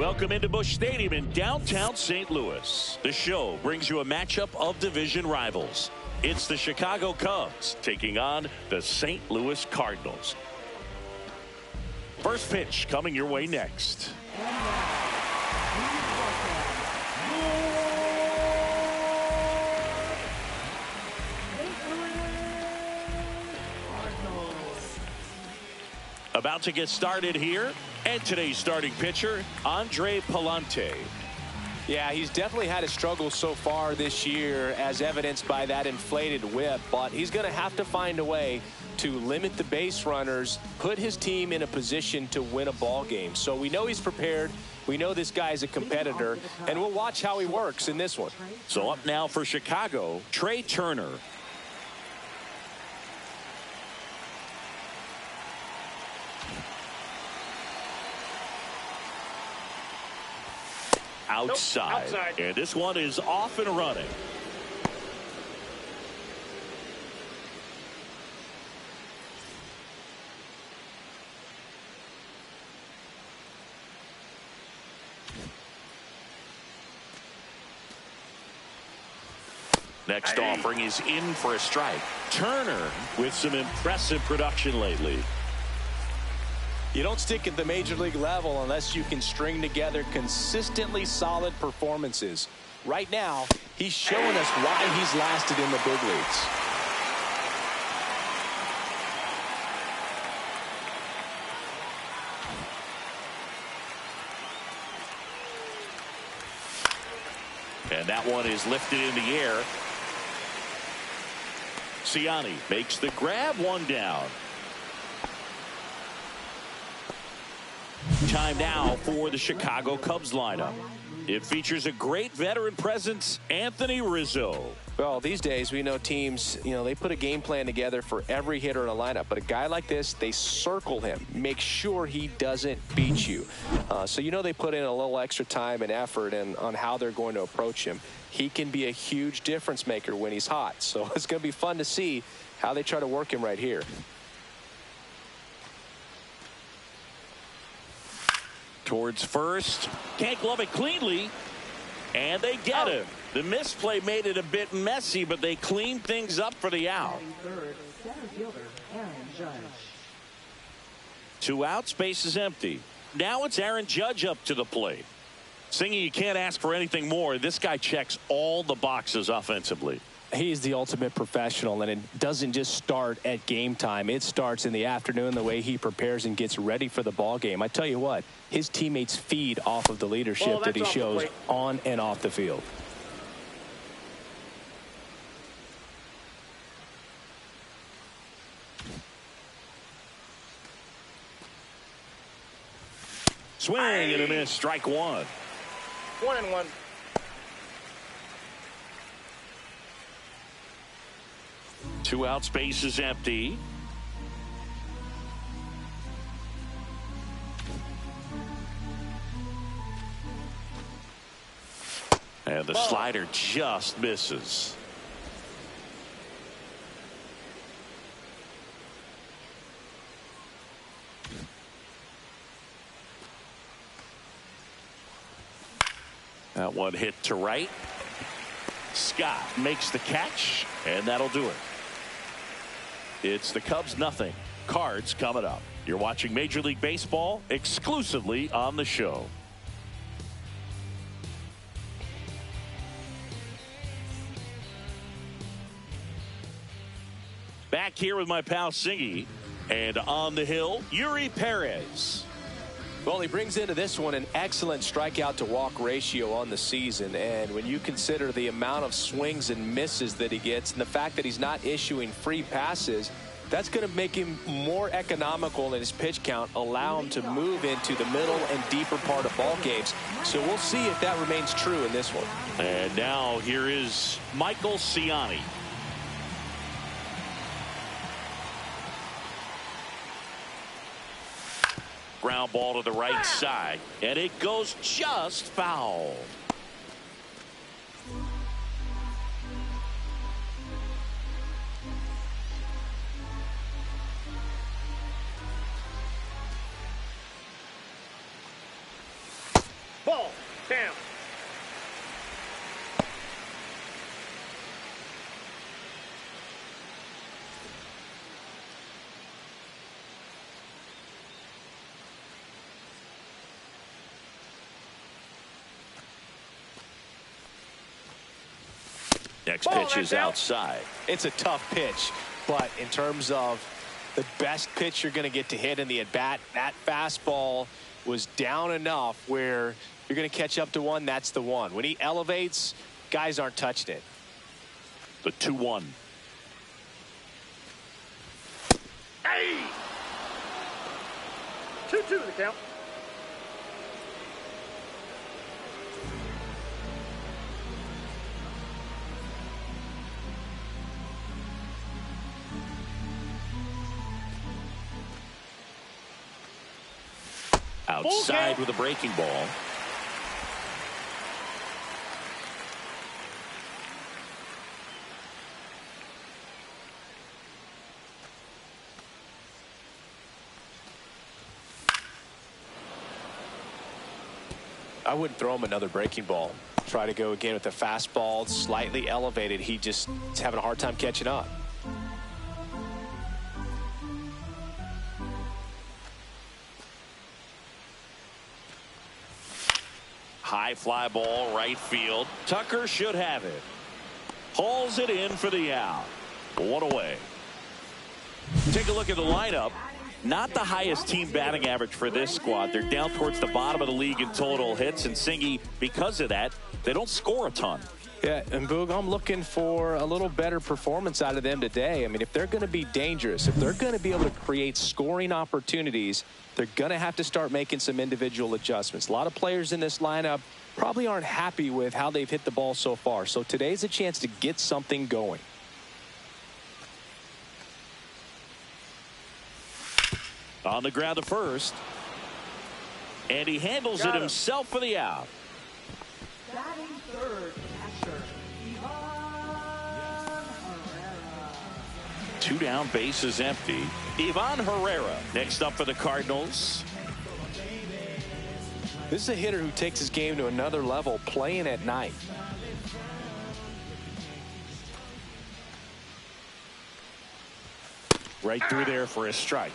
Welcome into Busch Stadium in downtown St. Louis. The show brings you a matchup of division rivals. It's the Chicago Cubs taking on the St. Louis Cardinals. First pitch coming your way next. About to get started here, and today's starting pitcher, Andre Palante. Yeah, he's definitely had his struggles so far this year, as evidenced by that inflated whip, but he's going to have to find a way to limit the base runners, put his team in a position to win a ball game. So we know he's prepared. We know this guy is a competitor, and we'll watch how he works in this one. So up now for Chicago, Trey Turner. Outside. And this one is off and running. Next offering is in for a strike. Turner with some impressive production lately. You don't stick at the major league level unless you can string together consistently solid performances. Right now, he's showing us why he's lasted in the big leagues. And that one is lifted in the air. Ciani makes the grab, one down. Time now for the Chicago Cubs lineup. It features a great veteran presence, Anthony Rizzo. Well, these days we know teams, they put a game plan together for every hitter in a lineup. But a guy like this, they circle him, make sure he doesn't beat you. So they put in a little extra time and effort on how they're going to approach him. He can be a huge difference maker when he's hot. So it's going to be fun to see how they try to work him right here. Towards first, can't glove it cleanly, and they get him. The misplay made it a bit messy, but they cleaned things up for the out. Two outs, base is empty. Now it's Aaron Judge up to the plate. Singing, you can't ask for anything more. This guy checks all the boxes offensively. He's the ultimate professional, and it doesn't just start at game time. It starts in the afternoon, the way he prepares and gets ready for the ball game. I tell you what, his teammates feed off of the leadership that he shows on and off the field. Swing and a miss, strike one. 1-1. Two outs, base is empty. And the slider just misses. That one hit to right. Scott makes the catch, and that'll do it. It's the Cubs nothing. Cards coming up. You're watching Major League Baseball exclusively on the show. Back here with my pal Singy, and on the hill, Yuri Perez. Well, he brings into this one an excellent strikeout to walk ratio on the season, and when you consider the amount of swings and misses that he gets and the fact that he's not issuing free passes, that's going to make him more economical in his pitch count, allow him to move into the middle and deeper part of ball games. So we'll see if that remains true in this one. And now here is Michael Ciani. Ground ball to the right side, and it goes just foul. Ball. Count. Next pitch is outside. It's a tough pitch, but in terms of the best pitch you're going to get to hit in the at-bat, that fastball was down enough where you're going to catch up to one. That's the one. When he elevates, guys aren't touching it. The 2-1. Hey! 2-2 the count. Outside with a breaking ball. I wouldn't throw him another breaking ball. Try to go again with the fastball, slightly elevated. He just is having a hard time catching up. High fly ball, right field. Tucker should have it. Hauls it in for the out. One away. Take a look at the lineup. Not the highest team batting average for this squad. They're down towards the bottom of the league in total hits, and Singy, because of that, they don't score a ton. Yeah, and Boog, I'm looking for a little better performance out of them today. I mean, if they're going to be dangerous, if they're going to be able to create scoring opportunities, they're going to have to start making some individual adjustments. A lot of players in this lineup probably aren't happy with how they've hit the ball so far. So today's a chance to get something going. On the ground to first. And he handles it himself for the out. Batting third, catcher, Ivan Herrera. 2 down, bases empty. Ivan Herrera next up for the Cardinals. This is a hitter who takes his game to another level, playing at night. Right through there for a strike.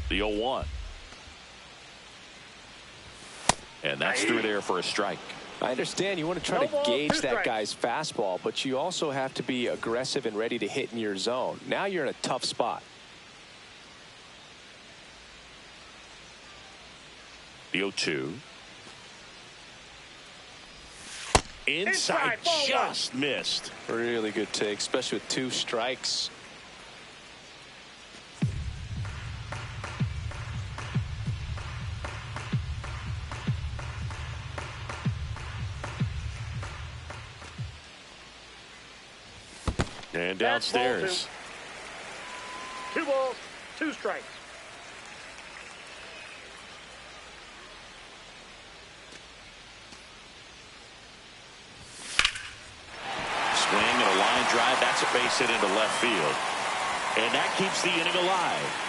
The 0-1. And that's through there for a strike. I understand you want to try to gauge that guy's fastball, but you also have to be aggressive and ready to hit in your zone. Now you're in a tough spot. The 0-2. Inside, just missed. Really good take, especially with 2 strikes. And downstairs. 2 balls, 2 strikes. Swing and a line drive. That's a base hit into left field. And that keeps the inning alive.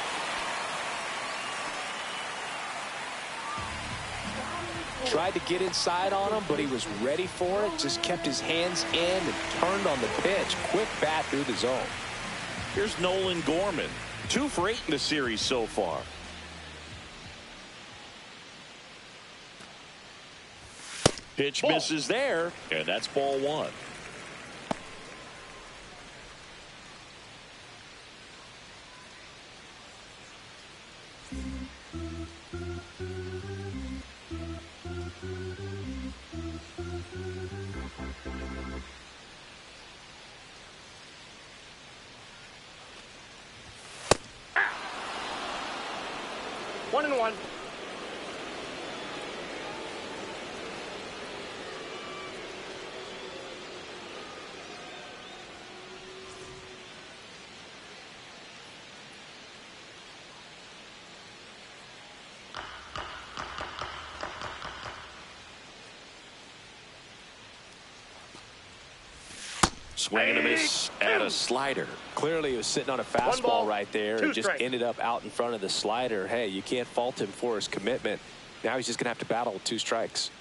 Tried to get inside on him, but he was ready for it. Just kept his hands in and turned on the pitch. Quick bat through the zone. Here's Nolan Gorman. 2 for 8 in the series so far. Pitch misses there, and that's ball 1. One and one. Swing and a miss at a slider. Clearly he was sitting on a fastball ball, right there two and just strikes. ended up out in front of the slider. Hey, you can't fault him for his commitment. Now he's just going to have to battle with 2 strikes.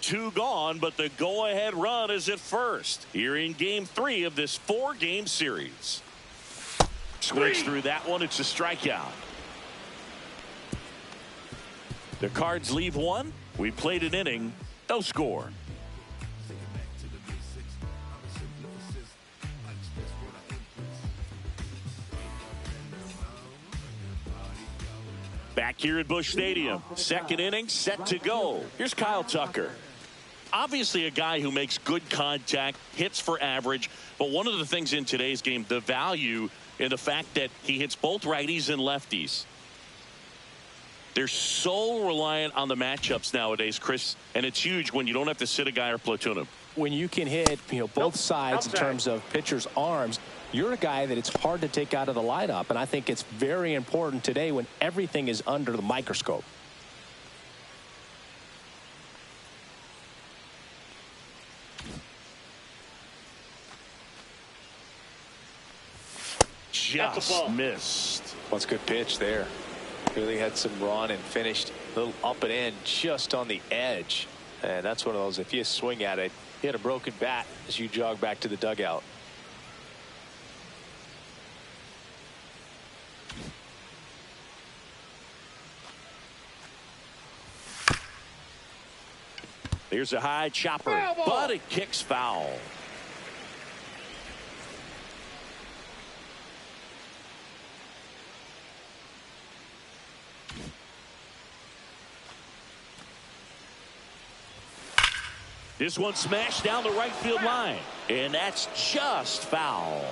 2 gone, but the go-ahead run is at first here in game 3 of this 4-game series. Swings through that one. It's a strikeout. The Cards leave 1. We played an inning. No score. Back here at Busch Stadium. 2nd inning set to go. Here's Kyle Tucker. Obviously a guy who makes good contact, hits for average, but one of the things in today's game, the value in the fact that he hits both righties and lefties. They're so reliant on the matchups nowadays, Chris, and it's huge when you don't have to sit a guy or platoon him. When you can hit, both sides in terms of pitchers' arms, you're a guy that it's hard to take out of the lineup, and I think it's very important today when everything is under the microscope. Just missed. That's a good pitch there. Really had some run and finished a little up and in just on the edge. And that's one of those, if you swing at it, you had a broken bat as you jog back to the dugout. There's a high chopper, but it kicks foul. This one smashed down the right field line, and that's just foul.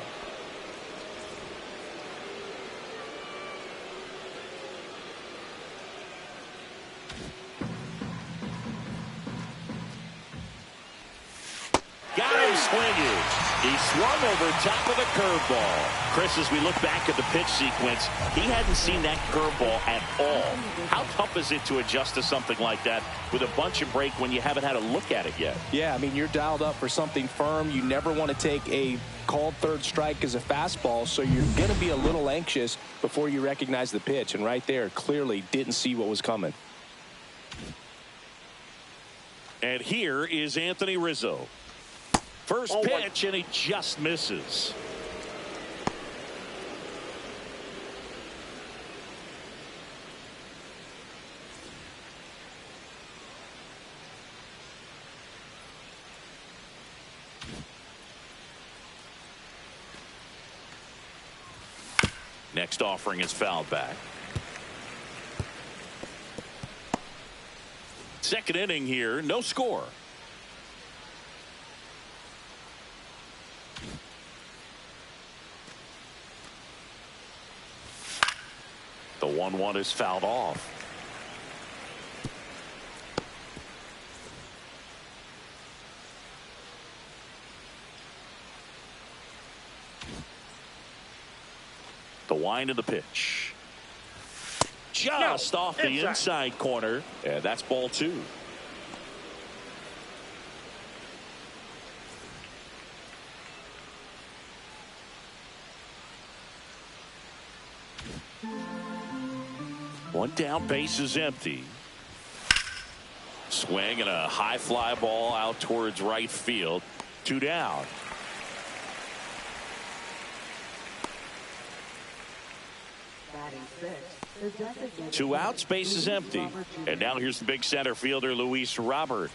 Got him swinging. He swung over top of the curveball. Chris, as we look back at the pitch sequence, he hadn't seen that curveball at all. How tough is it to adjust to something like that with a bunch of break when you haven't had a look at it yet? Yeah, I mean, you're dialed up for something firm. You never want to take a called 3rd strike as a fastball, so you're going to be a little anxious before you recognize the pitch. And right there, clearly didn't see what was coming. And here is Anthony Rizzo. First pitch, and he just misses. Next offering is fouled back. 2nd inning here, no score. The 1-1 is fouled off. The wind of the pitch. Just off the inside corner. And that's ball 2. One down, base is empty. Swing and a high fly ball out towards right field. 2 down. Batting 6, the designated 2 outs, base is empty. Robert Jr. And now here's the big center fielder, Luis Robert.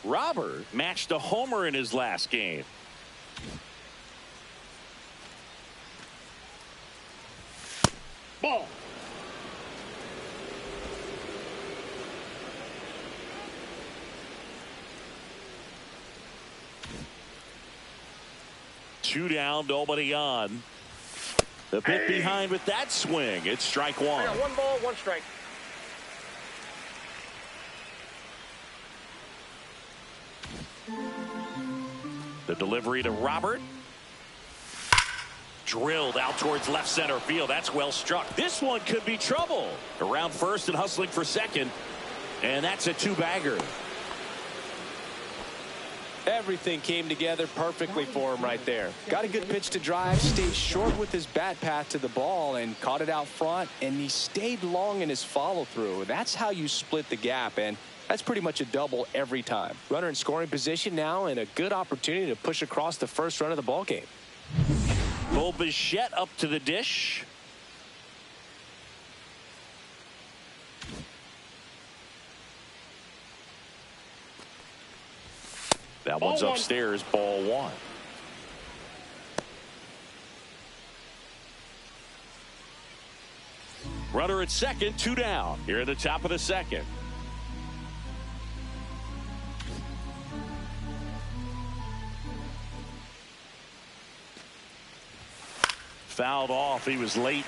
Robert matched a homer in his last game. Ball. Two down, nobody on. The pit behind with that swing. It's strike 1. I got 1 ball, 1 strike. The delivery to Robert. Drilled out towards left center field. That's well struck. This one could be trouble. Around first and hustling for second. And that's a two-bagger. Everything came together perfectly for him right there. Got a good pitch to drive, stayed short with his bat path to the ball, and caught it out front, and he stayed long in his follow-through. That's how you split the gap, and that's pretty much a double every time. Runner in scoring position now, and a good opportunity to push across the first run of the ball game. Bo Bichette up to the dish. That one's upstairs, ball one. Runner at second, two down. Here at the top of the second. Fouled off. He was late.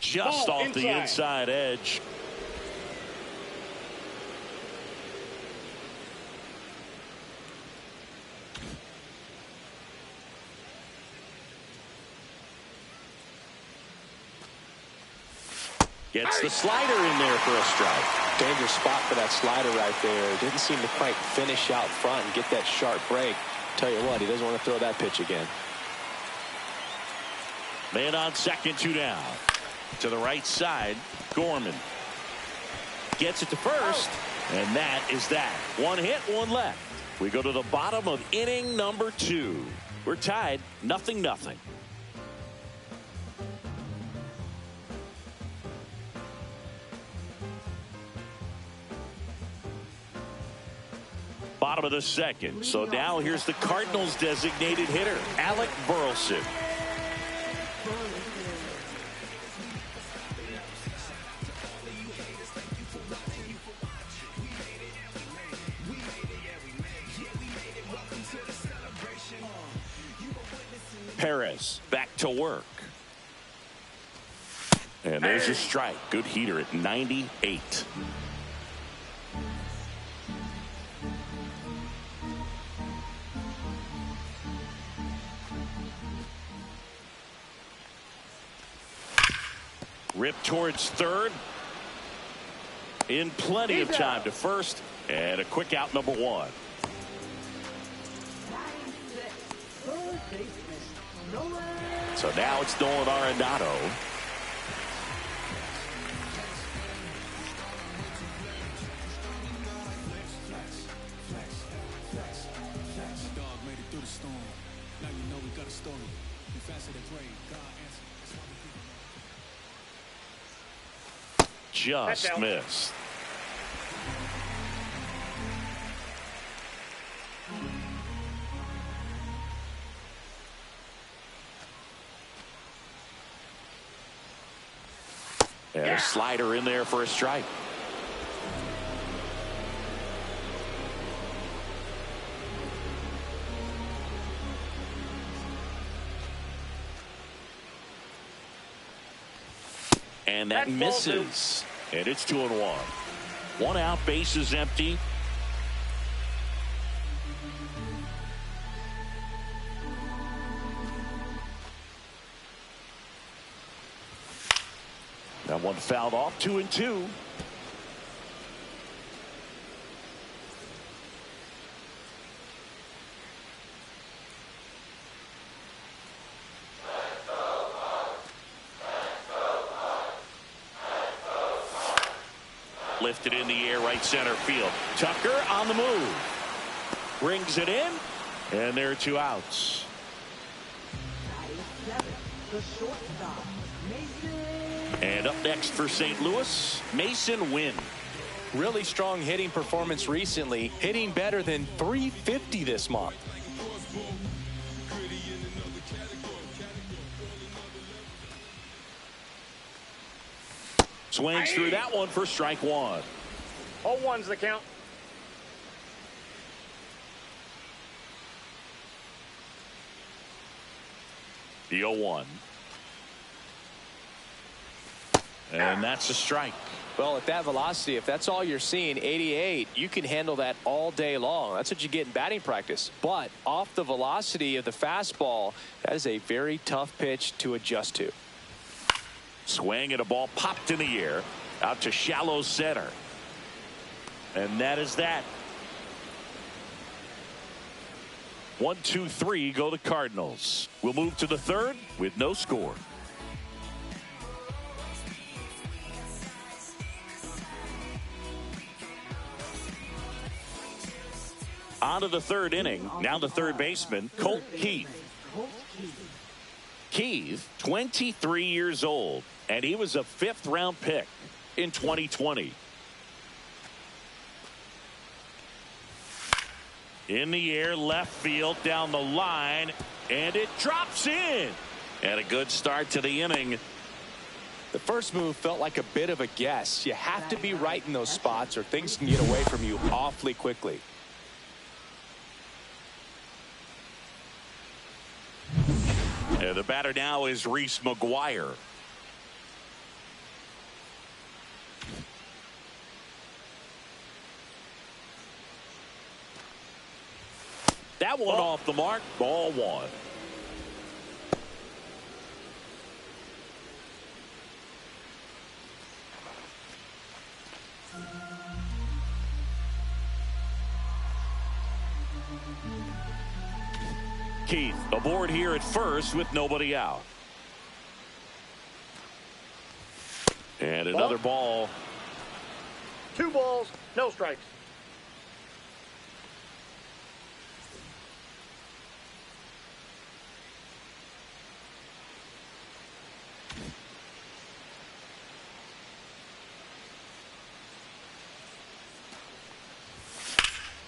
Just off the inside edge. Gets the slider in there for a strike. Dangerous spot for that slider right there. Didn't seem to quite finish out front and get that sharp break. Tell you what, he doesn't want to throw that pitch again. Man on second, two down. To the right side, Gorman gets it to first, and that is that. One hit, one left. We go to the bottom of inning number 2. We're tied, 0-0. Bottom of the second. So now here's the Cardinals designated hitter, Alec Burleson. Perez back to work. And there's a strike. Good heater at 98. Rip towards third. In plenty of time to first. And a quick out, number 1. So now it's Nolan Arenado. Just missed. And a slider in there for a strike. And that misses. And it's 2-1. 1 out, base is empty. That one fouled off, 2-2. Lifted in the air, right center field. Tucker on the move. Brings it in. And there are 2 outs. And up next for St. Louis, Mason Wynn. Really strong hitting performance recently. Hitting better than .350 this month. Swings through that one for strike 1. 0-1's the count. The 0-1. And that's a strike. Well, at that velocity, if that's all you're seeing, 88, you can handle that all day long. That's what you get in batting practice. But off the velocity of the fastball, that is a very tough pitch to adjust to. Swing and a ball popped in the air out to shallow center. And that is that. 1, 2, 3 go the Cardinals. We'll move to the third with no score. On to the third inning. Now the third baseman, Colt Keith. Keith, 23 years old, and he was a 5th-round pick in 2020. In the air, left field, down the line, and it drops in. And a good start to the inning. The first move felt like a bit of a guess. You have to be right in those spots or things can get away from you awfully quickly. And the batter now is Reese McGuire. That one off the mark. Ball 1. Keith aboard here at first with nobody out. And another ball. 2 balls, no strikes.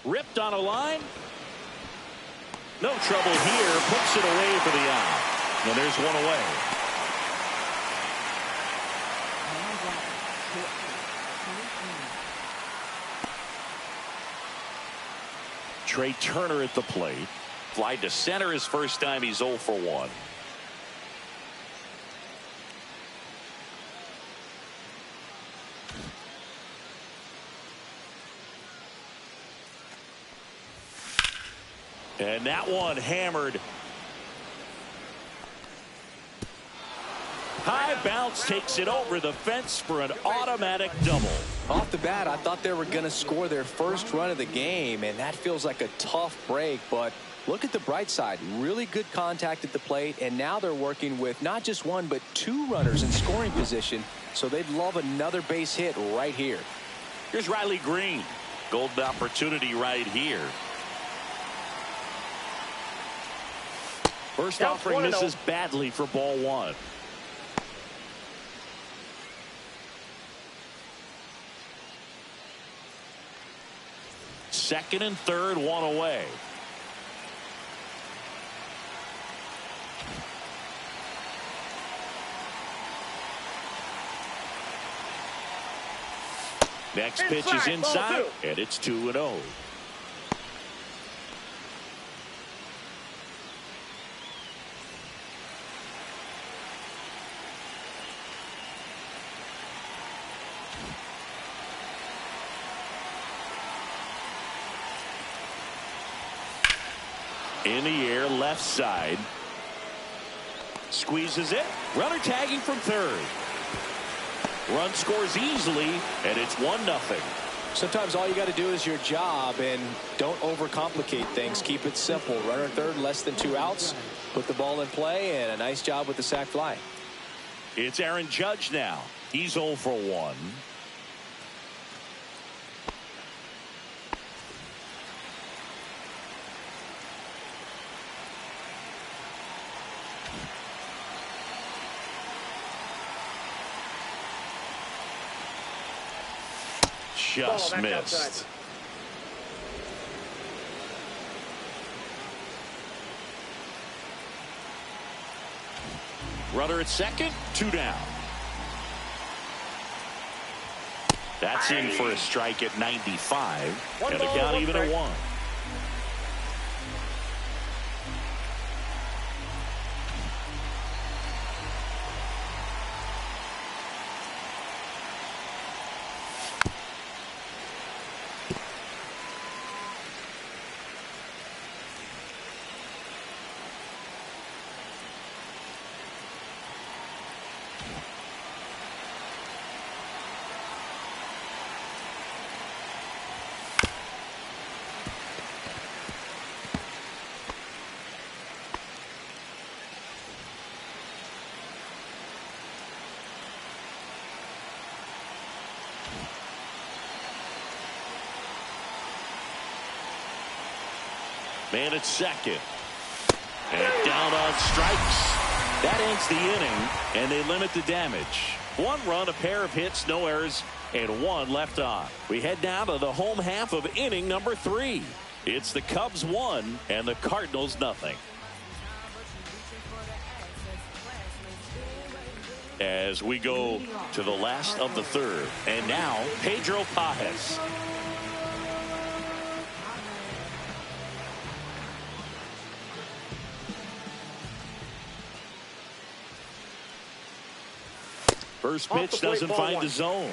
Ripped on a line. No trouble here. Puts it away for the out. And there's one away. Trey Turner at the plate. Fly to center his first time. He's 0 for 1. And that one hammered. High bounce takes it over the fence for an automatic double. Off the bat, I thought they were going to score their first run of the game, and that feels like a tough break. But look at the bright side. Really good contact at the plate, and now they're working with not just 1 but 2 runners in scoring position, so they'd love another base hit right here. Here's Riley Green. Golden opportunity right here. First offering misses badly for ball 1. Second and third, 1 away. Next pitch is inside, and it's 2-0. In the air, left side. Squeezes it. Runner tagging from third. Run scores easily, and it's 1-0. Sometimes all you got to do is your job, and don't overcomplicate things. Keep it simple. Runner third, less than 2 outs. Put the ball in play, and a nice job with the sac fly. It's Aaron Judge now. He's 0 for 1. Just missed. Runner at second, 2 down. That's in for a strike at 95, and the count even at 1. And it's second. And down on strikes. That ends the inning, and they limit the damage. 1 run, a pair of hits, no errors, and 1 left on. We head now to the home half of inning number 3. It's the Cubs 1 and the Cardinals nothing. As we go to the last of the 3rd, and now Pedro Pajes. First pitch doesn't find the zone.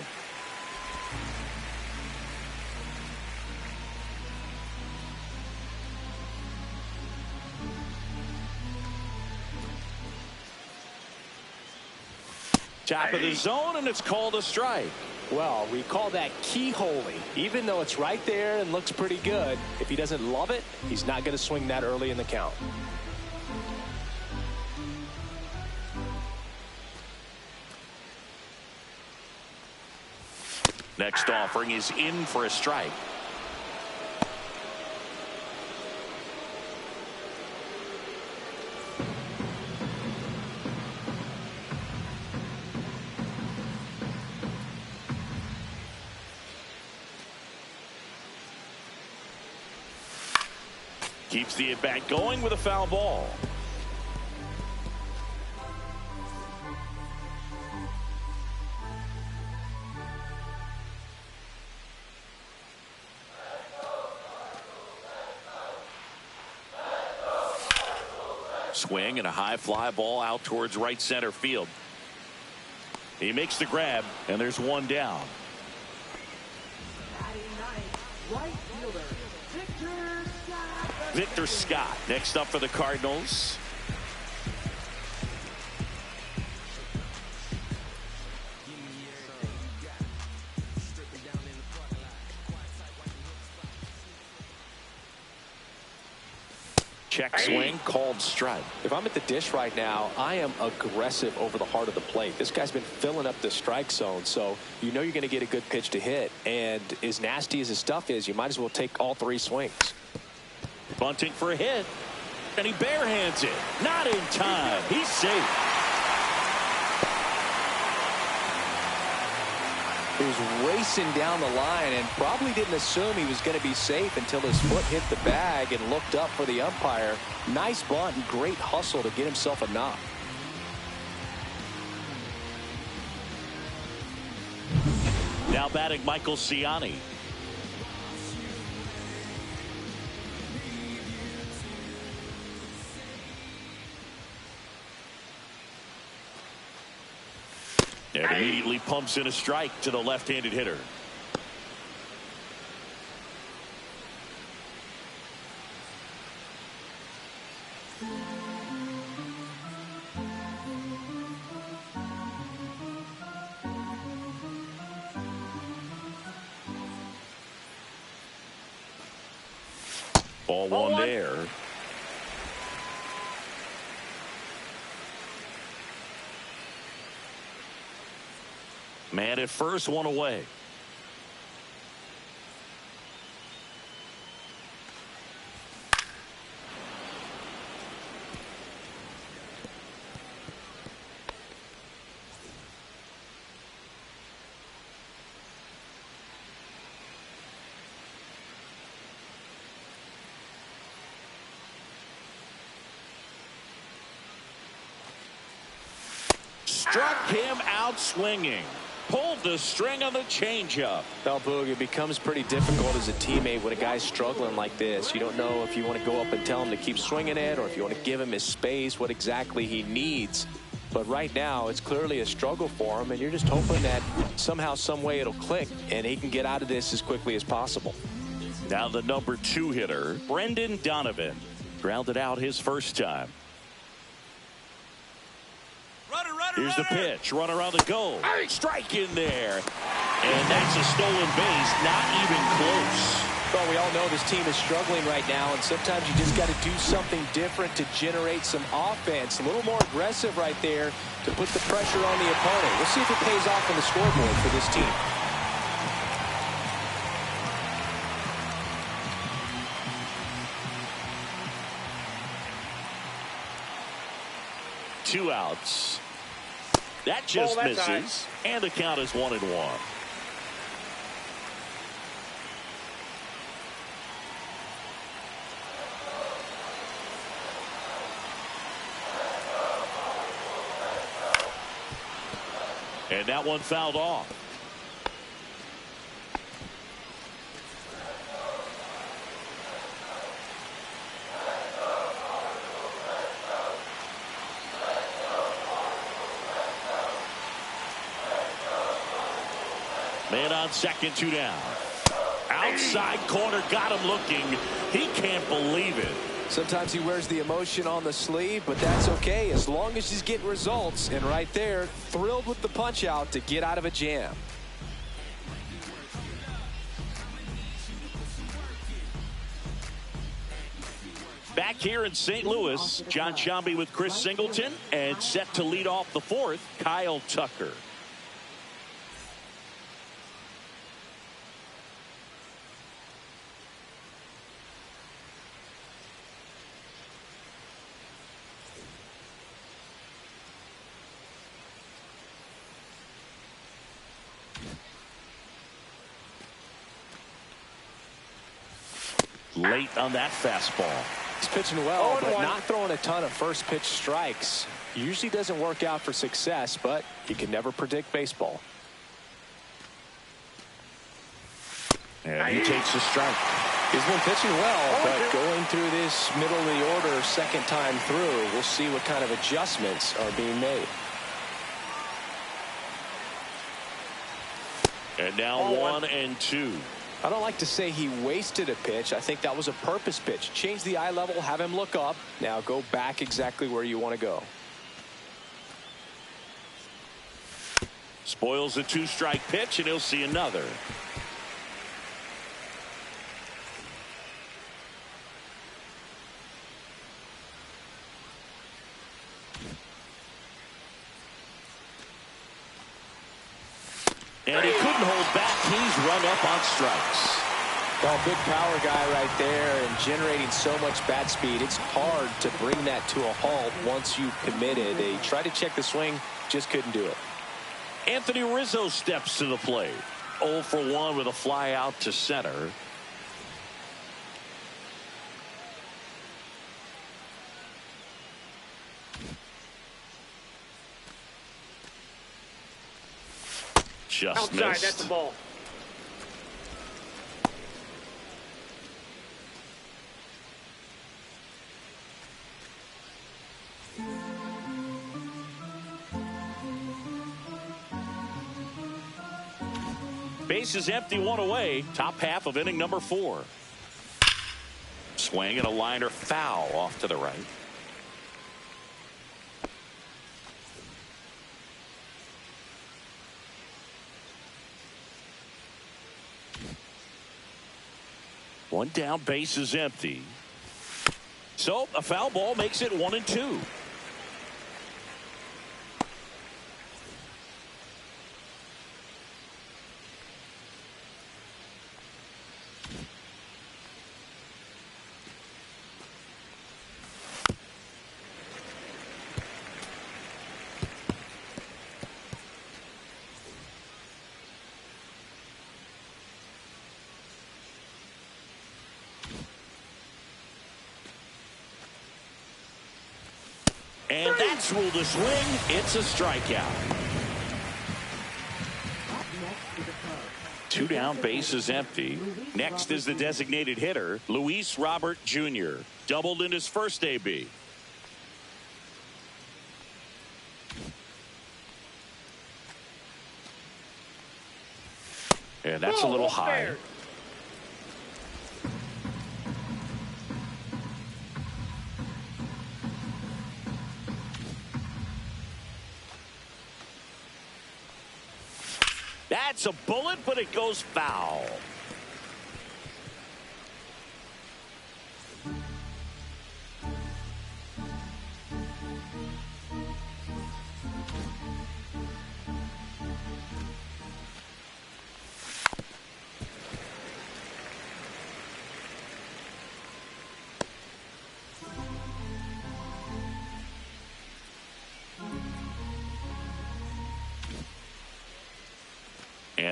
Top of the zone, and it's called a strike. Well, we call that keyholing. Even though it's right there and looks pretty good, if he doesn't love it, he's not going to swing that early in the count. Next offering is in for a strike. Keeps the at-bat going with a foul ball. Swing and a high fly ball out towards right center field. He makes the grab, and there's 1 down. Victor Scott next up for the Cardinals. Check swing, called strike. If I'm at the dish right now, I am aggressive over the heart of the plate. This guy's been filling up the strike zone, so you know you're going to get a good pitch to hit. And as nasty as his stuff is, you might as well take all 3 swings. Bunting for a hit, and he barehands it. Not in time. He's safe. He was racing down the line and probably didn't assume he was going to be safe until his foot hit the bag and looked up for the umpire. Nice bunt and great hustle to get himself a knock. Now batting Michael Ciani. And immediately pumps in a strike to the left-handed hitter. Ball one there. Man at first, 1 away. Struck him out swinging. Pulled the string on the changeup. Well, Boog, it becomes pretty difficult as a teammate when a guy's struggling like this. You don't know if you want to go up and tell him to keep swinging it or if you want to give him his space, what exactly he needs. But right now, it's clearly a struggle for him, and you're just hoping that somehow, some way it'll click, and he can get out of this as quickly as possible. Now the number 2 hitter, Brendan Donovan, grounded out his first time. Here's the pitch. Runner on the go. Strike in there. And that's a stolen base. Not even close. Well, we all know this team is struggling right now, and sometimes you just got to do something different to generate some offense. A little more aggressive right there to put the pressure on the opponent. We'll see if it pays off on the scoreboard for this team. 2 outs. That just misses. And the count is 1-1. And that one fouled off. Man on second, 2 down. Outside corner, got him looking. He can't believe it. Sometimes he wears the emotion on the sleeve, but that's okay as long as he's getting results. And right there, thrilled with the punch out to get out of a jam. Back here in St. Louis, John Sciambi with Chris Singleton, and set to lead off the 4th, Kyle Tucker. Late on that fastball. He's pitching well, but not throwing a ton of first pitch strikes. Usually doesn't work out for success, but you can never predict baseball. And he takes a strike. He's been pitching well, but going through this middle of the order second time through, we'll see what kind of adjustments are being made. And now 1-2. I don't like to say he wasted a pitch. I think that was a purpose pitch. Change the eye level, have him look up. Now go back exactly where you want to go. Spoils a 2-strike pitch, and he'll see another. And he couldn't hold back. He's run up on strikes. Well, big power guy right there and generating so much bat speed. It's hard to bring that to a halt once you've committed. They tried to check the swing, just couldn't do it. Anthony Rizzo steps to the plate. 0 for 1 with a fly out to center. Just outside, missed. that's the ball. Base is empty, 1 away. Top half of inning number 4. Swing and a liner foul off to the right. One down, base is empty. So a foul ball makes it 1-2. And that's ruled a swing. It's a strikeout. 2 down, base is empty. Next is the designated hitter, Luis Robert Jr. Doubled in his first AB. And that's a little high. That's a bullet, but it goes foul.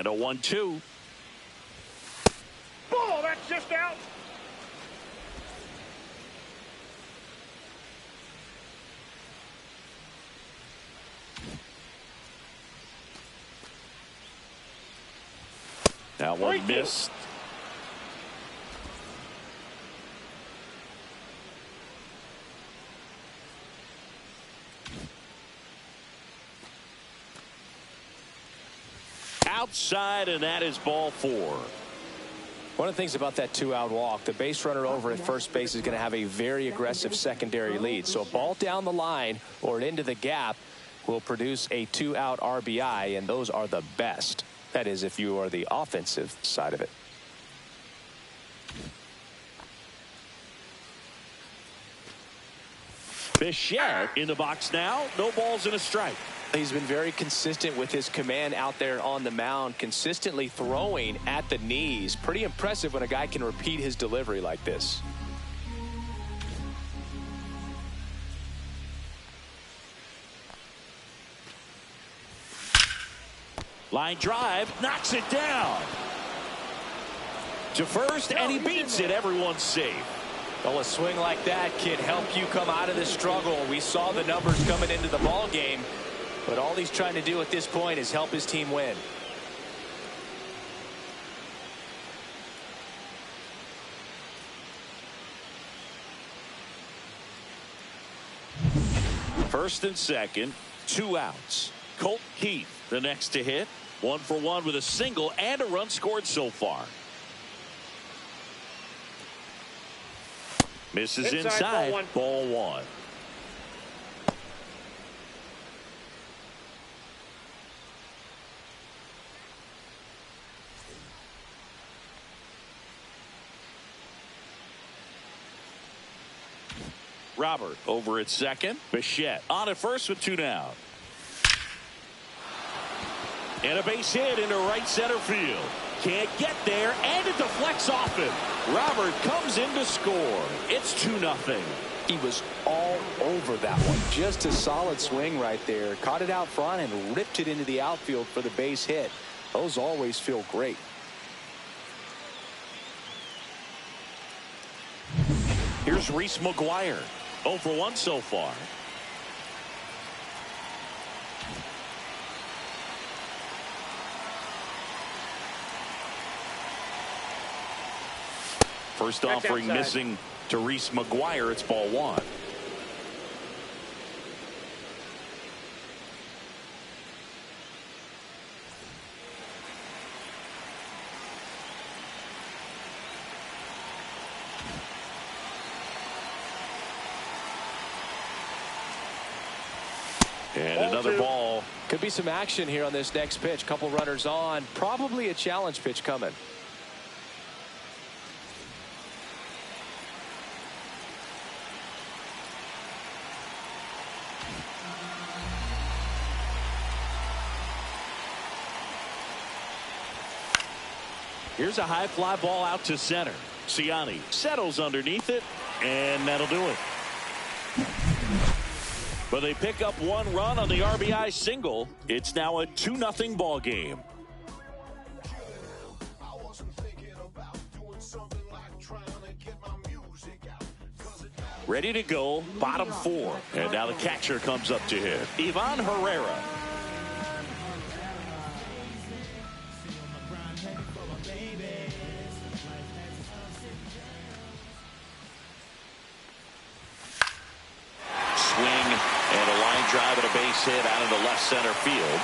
And a 1-2. Ball, that's just out. That one missed. Outside, and that is ball 4. One of the things about that 2-out walk, the base runner over at first base is going to have a very aggressive secondary lead. So a ball down the line or into the gap will produce a 2-out RBI, and those are the best. That is, if you are the offensive side of it. Bichette in the box now. No balls and a strike. He's been very consistent with his command out there on the mound, consistently throwing at the knees. Pretty impressive when a guy can repeat his delivery like this. Line drive, knocks it down to first, and he beats it. Everyone's safe. Well, a swing like that can help you come out of the struggle. We saw the numbers coming into the ball game, but all he's trying to do at this point is help his team win. First and second, 2 outs. Colt Keith, the next to hit. 1 for 1 with a single and a run scored so far. Misses inside. Ball 1. Robert over at second. Bichette on at first with 2 down. And a base hit into right center field. Can't get there, and it deflects off him. Robert comes in to score. It's 2-0. He was all over that one. Just a solid swing right there. Caught it out front and ripped it into the outfield for the base hit. Those always feel great. Here's Reese McGuire. 0 for 1 so far. First offering missing to Reese McGuire. It's ball 1. And another ball. Could be some action here on this next pitch. Couple runners on. Probably a challenge pitch coming. Here's a high fly ball out to center. Ciani settles underneath it, and that'll do it. But they pick up 1 run on the RBI single. It's now a 2-0 ball game. Ready to go, bottom 4. And now the catcher comes up to hit. Ivan Herrera. Drive at a base hit out into left center field.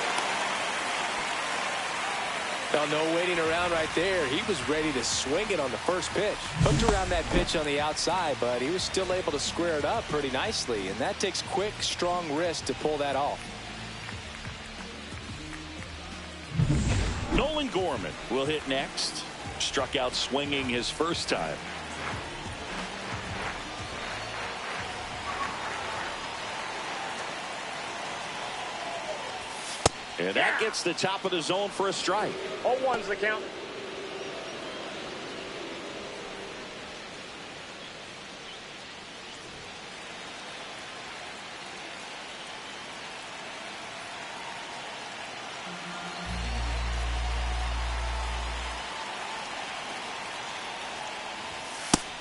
Well, no waiting around right there. He was ready to swing it on the first pitch. Hooked around that pitch on the outside, but he was still able to square it up pretty nicely. And that takes quick, strong wrist to pull that off. Nolan Gorman will hit next. Struck out swinging his first time. And that gets the top of the zone for a strike. 0-1's the count.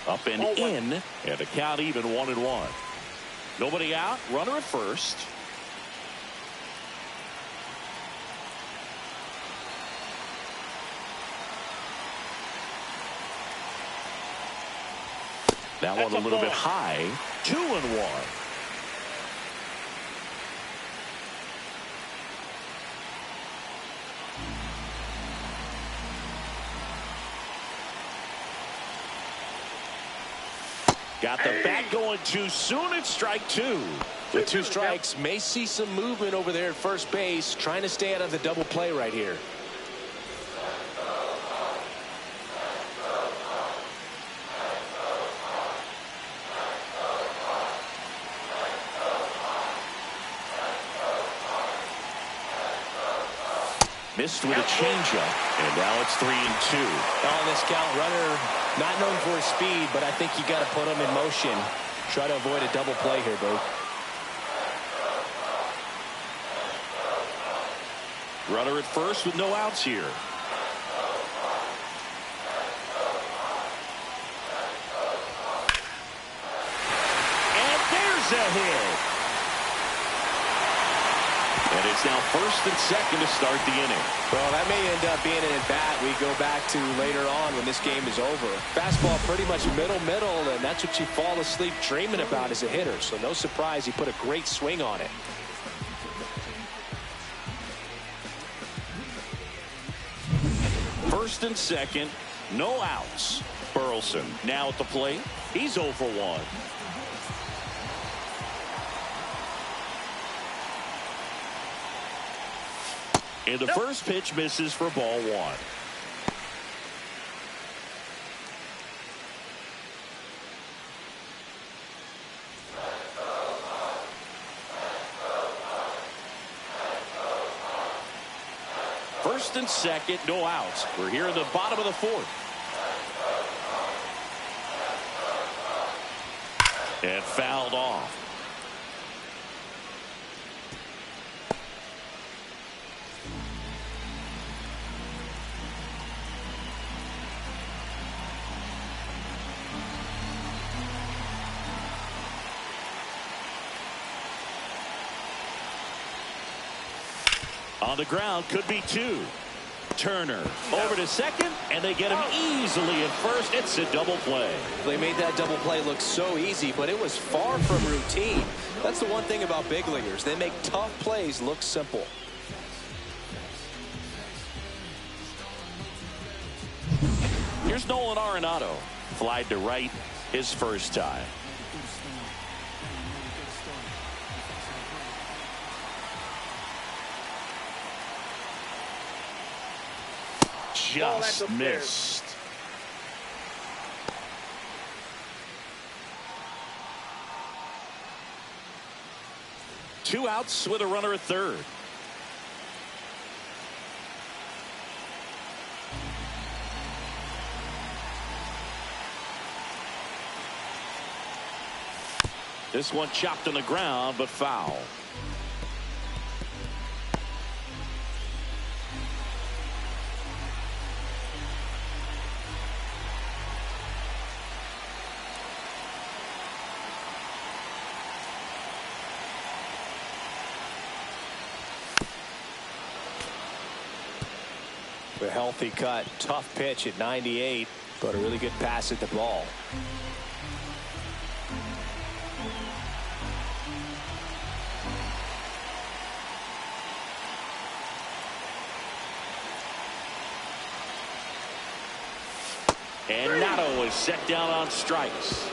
Up and in, and the count even 1-1. Nobody out, runner at first. That one a little bit high. 2-1. Got the bat going too soon. It's strike 2. With 2 strikes, may see some movement over there at first base, trying to stay out of the double play right here. Missed with a changeup, and now it's 3-2. On this count, runner not known for his speed, but I think you got to put him in motion. Try to avoid a double play here, Dave. Runner at first with no outs here. And there's a hit. And it's now first and second to start the inning. Well, that may end up being an at-bat we go back to later on when this game is over. Fastball pretty much middle, and that's what you fall asleep dreaming about as a hitter. So no surprise he put a great swing on it. First and second, no outs. Burleson now at the plate. He's 0 for 1. And the first pitch misses for ball 1. First and second, no outs. We're here in the bottom of the 4th. And fouled off. On the ground, could be 2. Turner over to second, and they get him easily at first. It's a double play. They made that double play look so easy, but it was far from routine. That's the one thing about big leaguers. They make tough plays look simple. Here's Nolan Arenado. Flied to right his first time. Just missed. Two outs with a runner at third. This one chopped on the ground, but foul. A healthy cut, tough pitch at 98, but a really good pass at the ball. And Nato is set down on strikes.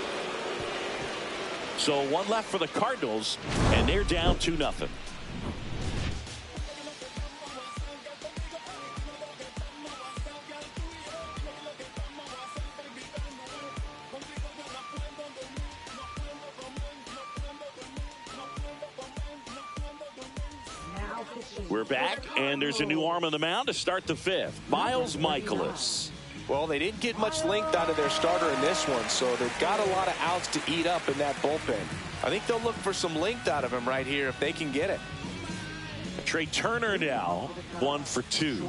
So one left for the Cardinals, and they're down 2-0. We're back, and there's a new arm on the mound to start the 5th. Miles Michaelis. Well, they didn't get much length out of their starter in this one, so they've got a lot of outs to eat up in that bullpen. I think they'll look for some length out of him right here if they can get it. Trey Turner now 1 for 2.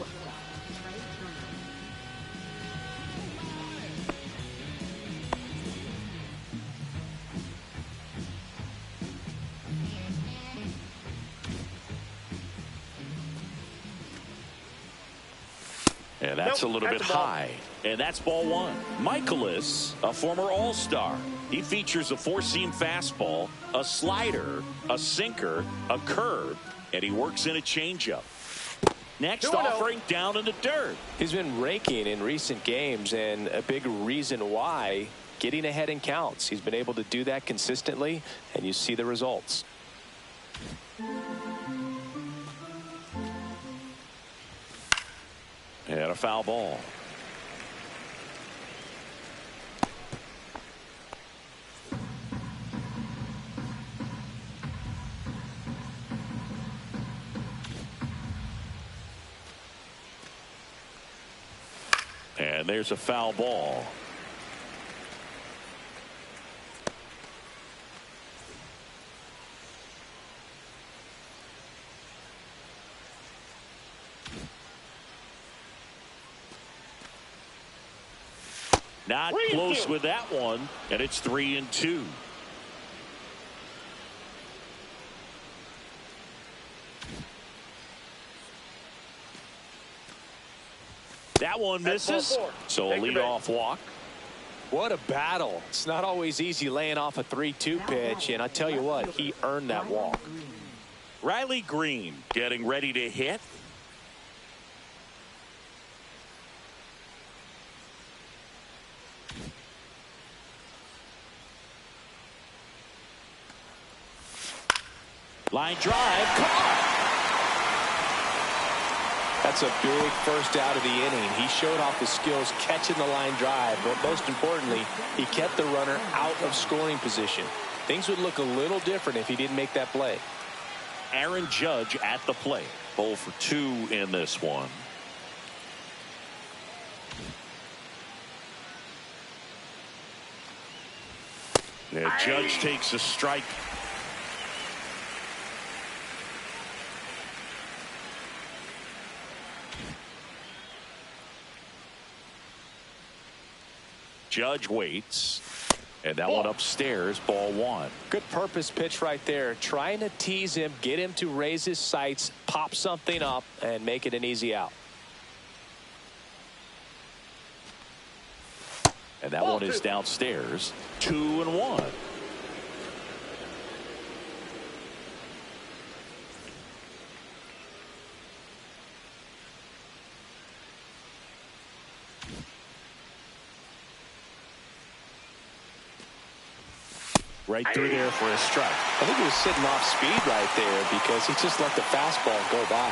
And that's a little bit high. And that's ball one. Michaelis, a former All-Star. He features a four-seam fastball, a slider, a sinker, a curve, and he works in a changeup. Next offering down in the dirt. He's been raking in recent games, and a big reason why, getting ahead in counts. He's been able to do that consistently, and you see the results. And a foul ball. And there's a foul ball. Not close with that one, and it's 3-2. That one misses, so a leadoff walk. What a battle. It's not always easy laying off a 3-2 pitch, and I tell you what, he earned that walk. Riley Green getting ready to hit. Line drive, caught. That's a big first out of the inning. He showed off his skills catching the line drive, but most importantly, he kept the runner out of scoring position. Things would look a little different if he didn't make that play. Aaron Judge at the plate. 0 for 2 in this one. Yeah, Judge takes a strike. Judge waits, and that one upstairs, ball one. Good purpose pitch right there, trying to tease him, get him to raise his sights, pop something up, and make it an easy out. And that one is downstairs, 2-1. Right through there for a strike. I think he was sitting off speed right there because he just let the fastball go by.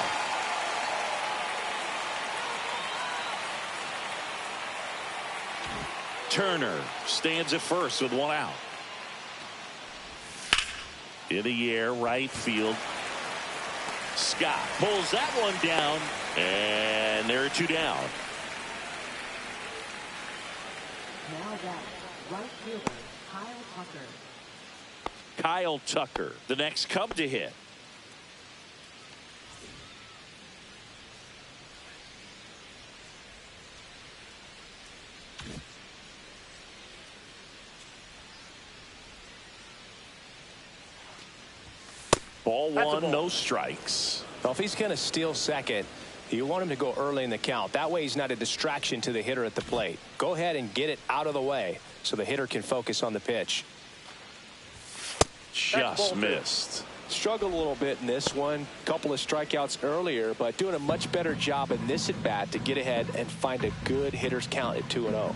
Turner stands at first with one out. In the air, right field. Scott pulls that one down, and there are two down. Now that right fielder, Kyle Tucker. Kyle Tucker, the next Cub to hit. Ball one, no strikes. Well, if he's going to steal second, you want him to go early in the count. That way he's not a distraction to the hitter at the plate. Go ahead and get it out of the way so the hitter can focus on the pitch. Just missed. Struggled a little bit in this one. Couple of strikeouts earlier, but doing a much better job in this at bat to get ahead and find a good hitter's count at 2-0.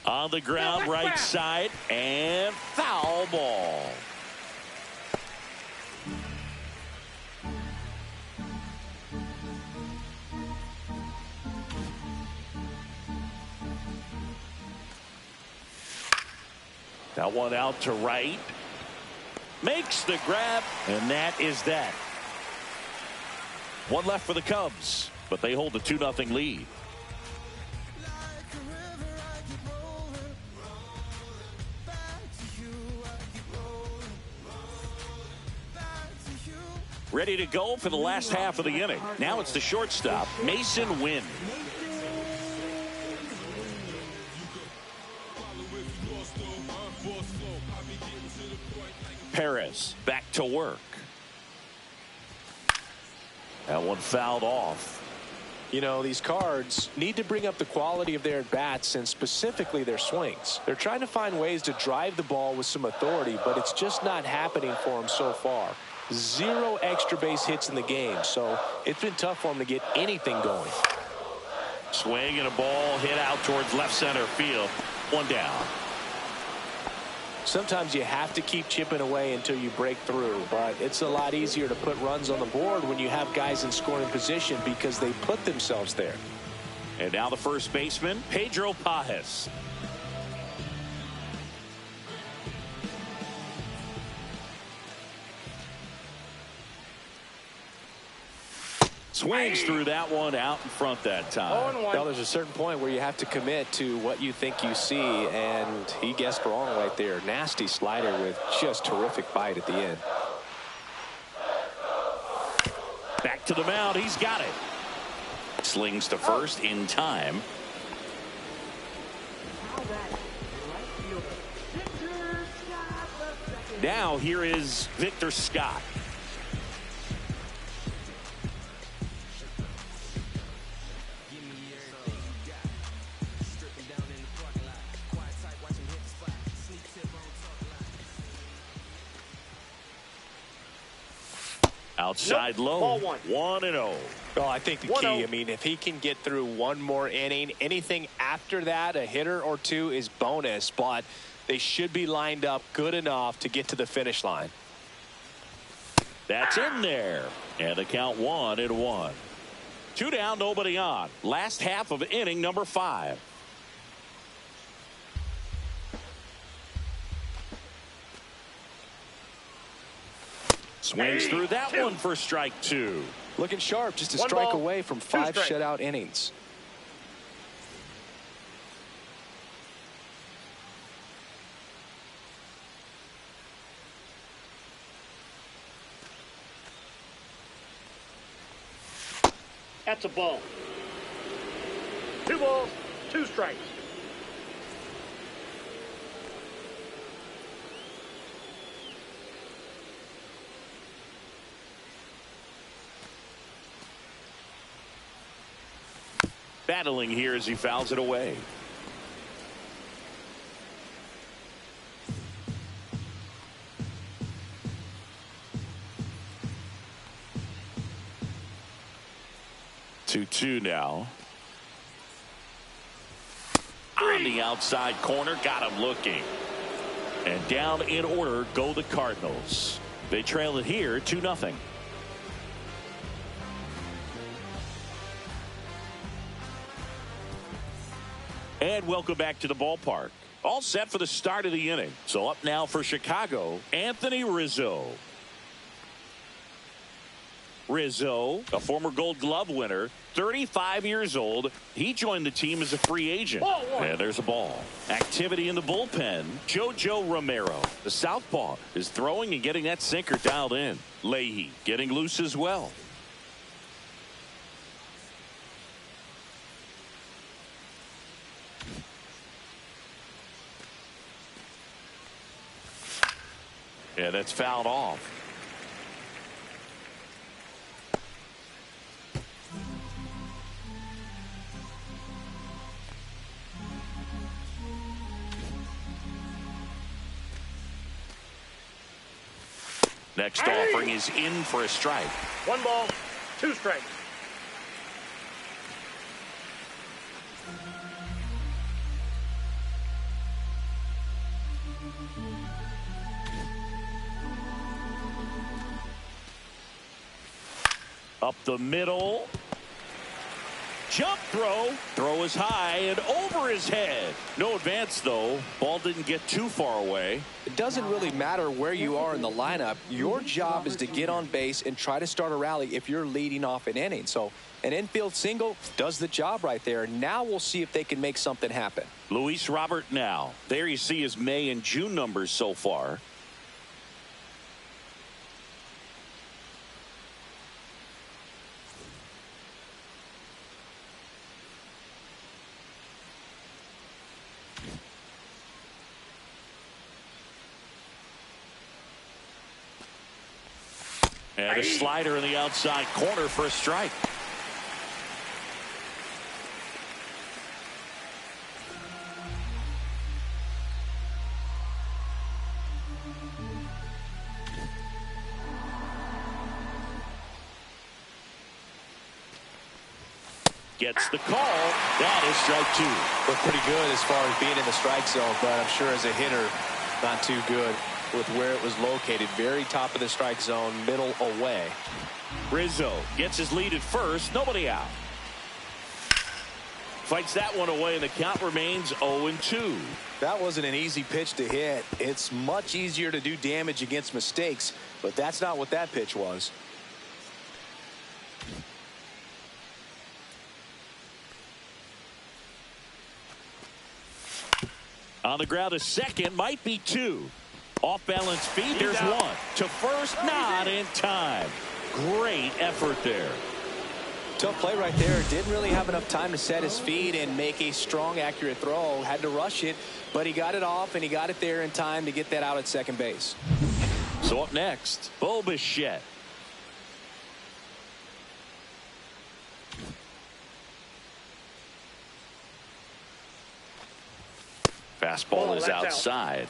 On the ground, right side, and foul ball. That one out to right. Makes the grab, and that is that. One left for the Cubs, but they hold a 2-0 lead. Ready to go for the last half of the inning. Now it's the shortstop, Mason Wynn. Perez back to work. That one fouled off. You know, these Cards need to bring up the quality of their at-bats and specifically their swings. They're trying to find ways to drive the ball with some authority, but it's just not happening for them so far. 0 extra base hits in the game, so it's been tough for them to get anything going. Swing and a ball hit out towards left center field. One down. Sometimes you have to keep chipping away until you break through, but it's a lot easier to put runs on the board when you have guys in scoring position because they put themselves there. And now the first baseman, Pedro Pajes. Swings through that one out in front that time. Well, there's a certain point where you have to commit to what you think you see, and he guessed wrong right there. Nasty slider with just terrific bite at the end. Back to the mound. He's got it. Slings to first in time. Now here is Victor Scott. Outside low. 1-0. Well, I think the key, I mean, if he can get through one more inning, anything after that, a hitter or two is bonus, but they should be lined up good enough to get to the finish line. That's in there. And the count 1-1. 2 down, nobody on. Last half of inning number 5. Swings through that one for strike 2. Looking sharp, just a strike away from 5 shutout innings. That's a ball. 2 balls, 2 strikes. Battling here as he fouls it away. Two now. On the outside corner, got him looking. And down in order go the Cardinals. They trail it here 2-0. And welcome back to the ballpark. All set for the start of the inning. So up now for Chicago, Anthony Rizzo. Rizzo, a former Gold Glove winner, 35 years old. He joined the team as a free agent. And there's a ball. Activity in the bullpen. JoJo Romero, the southpaw, is throwing and getting that sinker dialed in. Leahy getting loose as well. Yeah, that's fouled off. Next offering is in for a strike. 1 ball, 2 strikes. Up the middle. Jump throw. Throw is high and over his head. No advance, though. Ball didn't get too far away. It doesn't really matter where you are in the lineup. Your job is to get on base and try to start a rally if you're leading off an inning. So an infield single does the job right there. Now we'll see if they can make something happen. Luis Robert now. There you see his May and June numbers so far. And a slider in the outside corner for a strike. Gets the call. That is strike two. Looked pretty good as far as being in the strike zone, but I'm sure as a hitter, not too good with where it was located. Very top of the strike zone, middle away. Rizzo gets his lead at first. Nobody out. Fights that one away, and the count remains 0-2. That wasn't an easy pitch to hit. It's much easier to do damage against mistakes, but that's not what that pitch was. On the ground, a second, might be two. Off balance feed, there's one. To first, not in time. Great effort there. Tough play right there. Didn't really have enough time to set his feet and make a strong, accurate throw. Had to rush it, but he got it off, and he got it there in time to get that out at second base. So up next, Bo Bichette. Fastball is outside.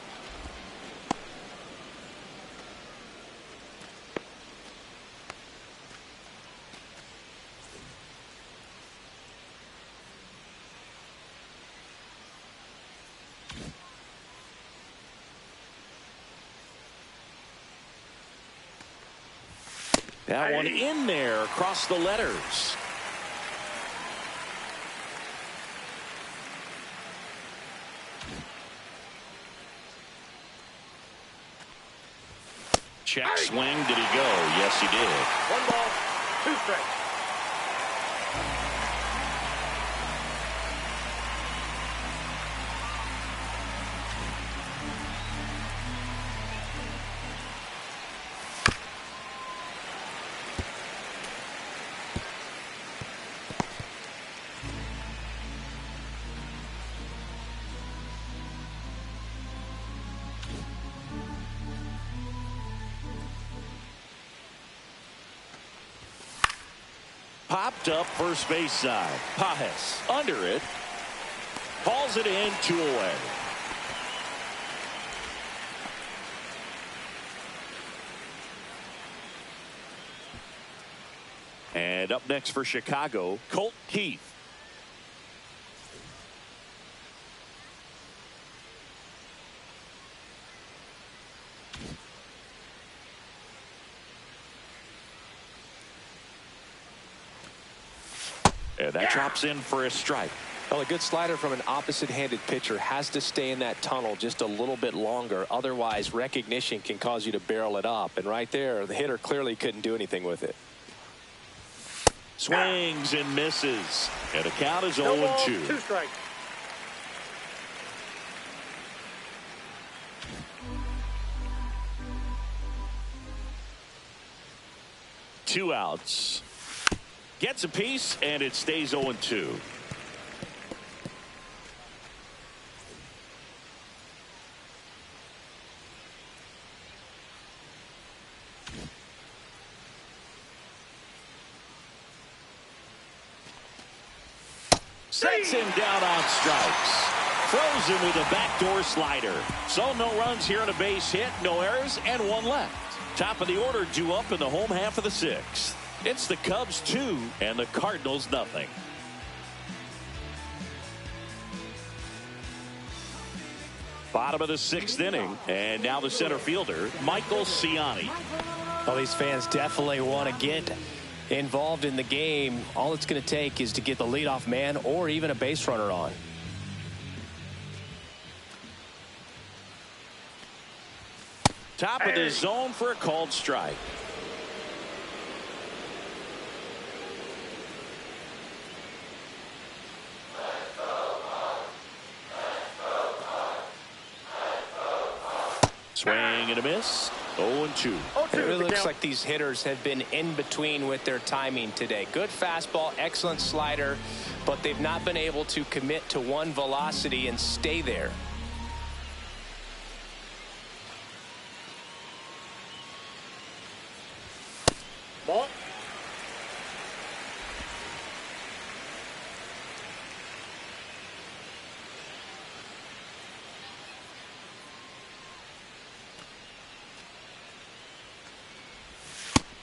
That one in there across the letters. Check swing. Did he go? Yes, he did. 1 ball, 2 strikes. Popped up first base side. Pajes under it. Hauls it in, 2 away. And up next for Chicago, Colt Keith. And that drops in for a strike. Well, a good slider from an opposite-handed pitcher has to stay in that tunnel just a little bit longer. Otherwise, recognition can cause you to barrel it up. And right there, the hitter clearly couldn't do anything with it. Swings and misses. And the count is 0-2. 2 strikes. Two outs. Gets a piece, and it stays 0-2. Sets him down on strikes. Throws him with a backdoor slider. So no runs here on a base hit, no errors, and 1 left. Top of the order due up in the home half of the 6th. It's the Cubs 2 and the Cardinals nothing. Bottom of the 6th inning, and now the center fielder, Michael Ciani. Well, these fans definitely want to get involved in the game. All it's going to take is to get the leadoff man or even a base runner on. Top of the zone for a called strike. Swing and a miss. 0-2. It really looks like these hitters have been in between with their timing today. Good fastball, excellent slider, but they've not been able to commit to one velocity and stay there. Ball.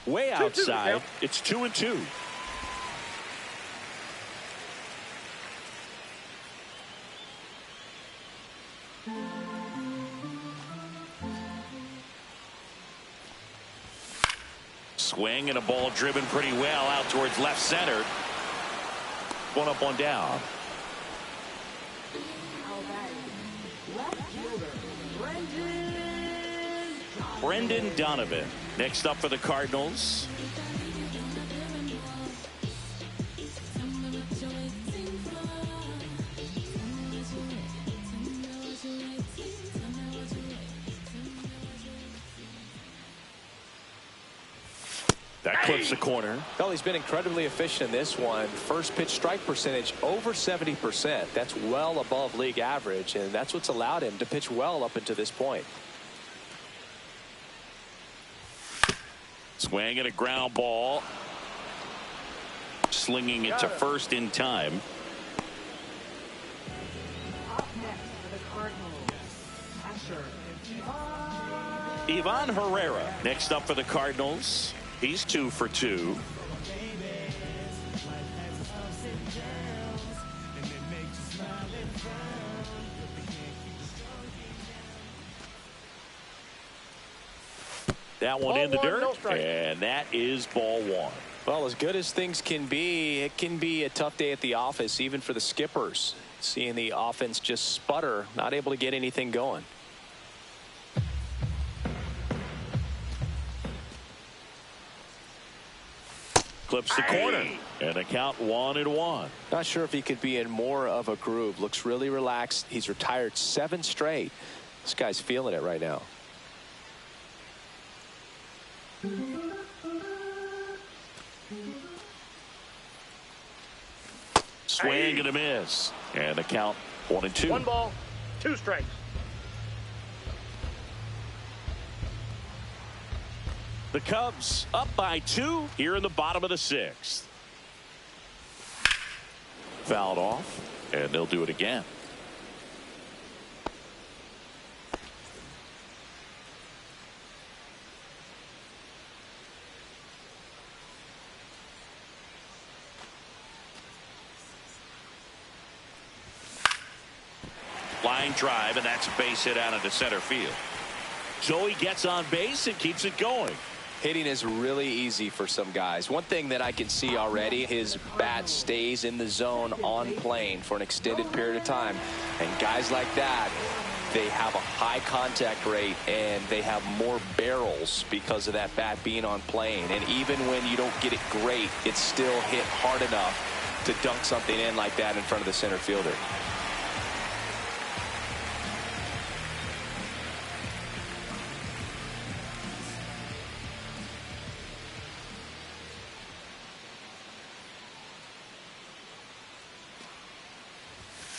Way outside. It's 2-2. Swing and a ball driven pretty well out towards left center. One up, one down. Brendan Donovan next up for the Cardinals. That clips the corner. Well, he's been incredibly efficient in this one. First pitch strike percentage over 70%. That's well above league average, and that's what's allowed him to pitch well up until this point. Swing and a ground ball. Slinging it to first in time. Up next for the Cardinals, catcher Ivan Herrera next up for the Cardinals. He's 2 for 2. That one in the dirt, and that is ball 1. Well, as good as things can be, it can be a tough day at the office, even for the skippers. Seeing the offense just sputter, not able to get anything going. Clips the corner, and a count 1-1. Not sure if he could be in more of a groove. Looks really relaxed. He's retired 7 straight. This guy's feeling it right now. Swing and a miss, and a count 1-2. 1 ball, 2 strikes. The Cubs up by 2 here in the bottom of the 6th. Fouled off, and they'll do it again. Line drive, and that's a base hit out into center field. So he gets on base and keeps it going. Hitting is really easy for some guys. One thing that I can see already, his bat stays in the zone on plane for an extended period of time. And guys like that, they have a high contact rate and they have more barrels because of that bat being on plane. And even when you don't get it great, it's still hit hard enough to dunk something in like that in front of the center fielder.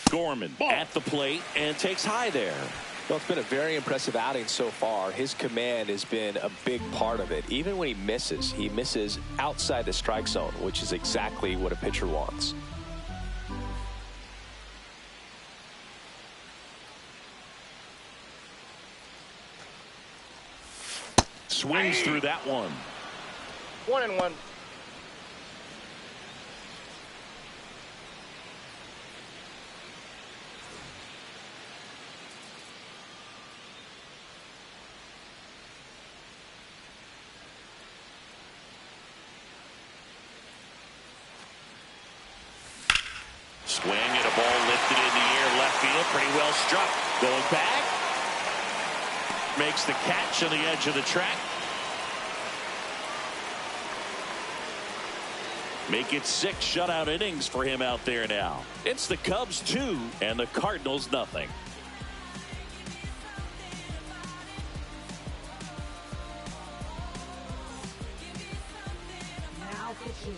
Gorman at the plate and takes high there. Well, it's been a very impressive outing so far. His command has been a big part of it. Even when he misses outside the strike zone, which is exactly what a pitcher wants. Swings through that one. 1-1. Swing and a ball lifted in the air left field. Pretty well struck. Going back. Makes the catch on the edge of the track. Make it 6 shutout innings for him out there now. It's the Cubs 2 and the Cardinals nothing.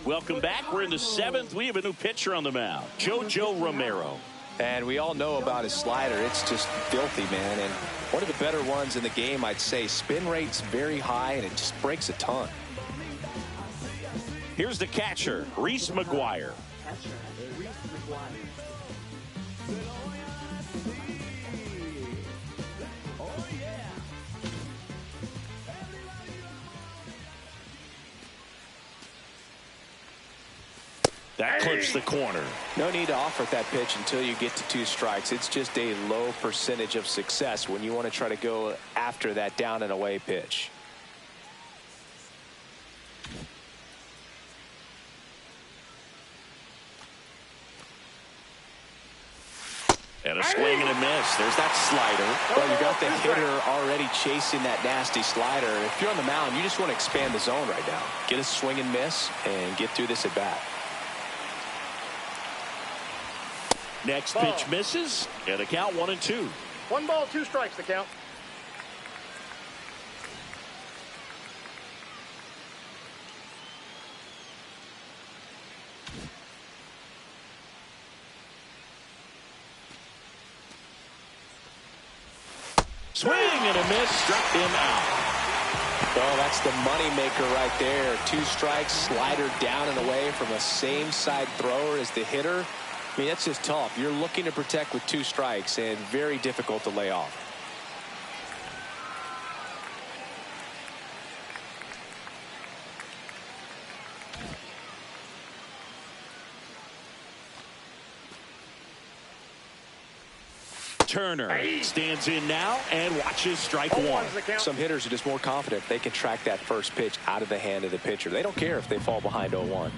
Welcome back. We're in the 7th. We have a new pitcher on the mound, JoJo Romero. And we all know about his slider. It's just filthy, man. And one of the better ones in the game, I'd say. Spin rate's very high, and it just breaks a ton. Here's the catcher, Reese McGuire. Catcher, Reese McGuire. That clips the corner. No need to offer that pitch until you get to 2 strikes. It's just a low percentage of success when you want to try to go after that down and away pitch. And a swing and a miss. There's that slider. Well, you got the hitter already chasing that nasty slider. If you're on the mound, you just want to expand the zone right now. Get a swing and miss and get through this at bat. Next pitch misses, and a count 1-2. 1 ball, 2 strikes the count. Swing and a miss, struck him out. Well, that's the money maker right there. 2 strikes, slider down and away from a same side thrower as the hitter. I mean, that's just tough. You're looking to protect with 2 strikes and very difficult to lay off. Turner stands in now and watches strike 1. Some hitters are just more confident they can track that first pitch out of the hand of the pitcher. They don't care if they fall behind 0-1.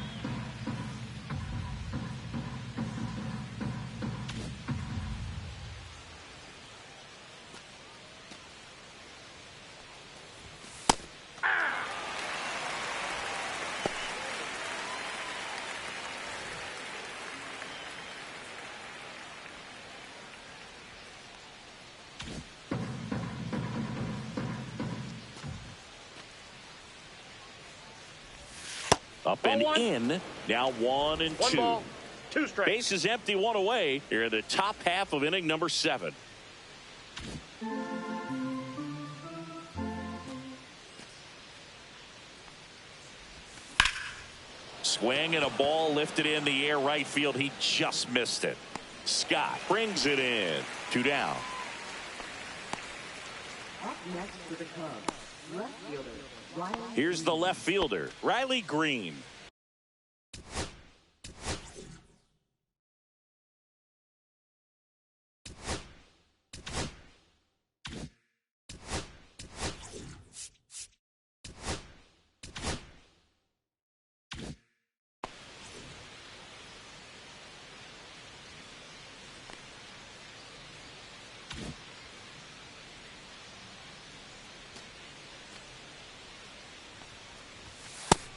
Up and in. Now 1-2. 1 ball, 2 strikes. Base is empty, 1 away. Here in the top half of inning number 7. Swing and a ball lifted in the air right field. He just missed it. Scott brings it in. 2 down. Up next for the Cubs, left fielder, Riley. Here's the left fielder, Riley Green.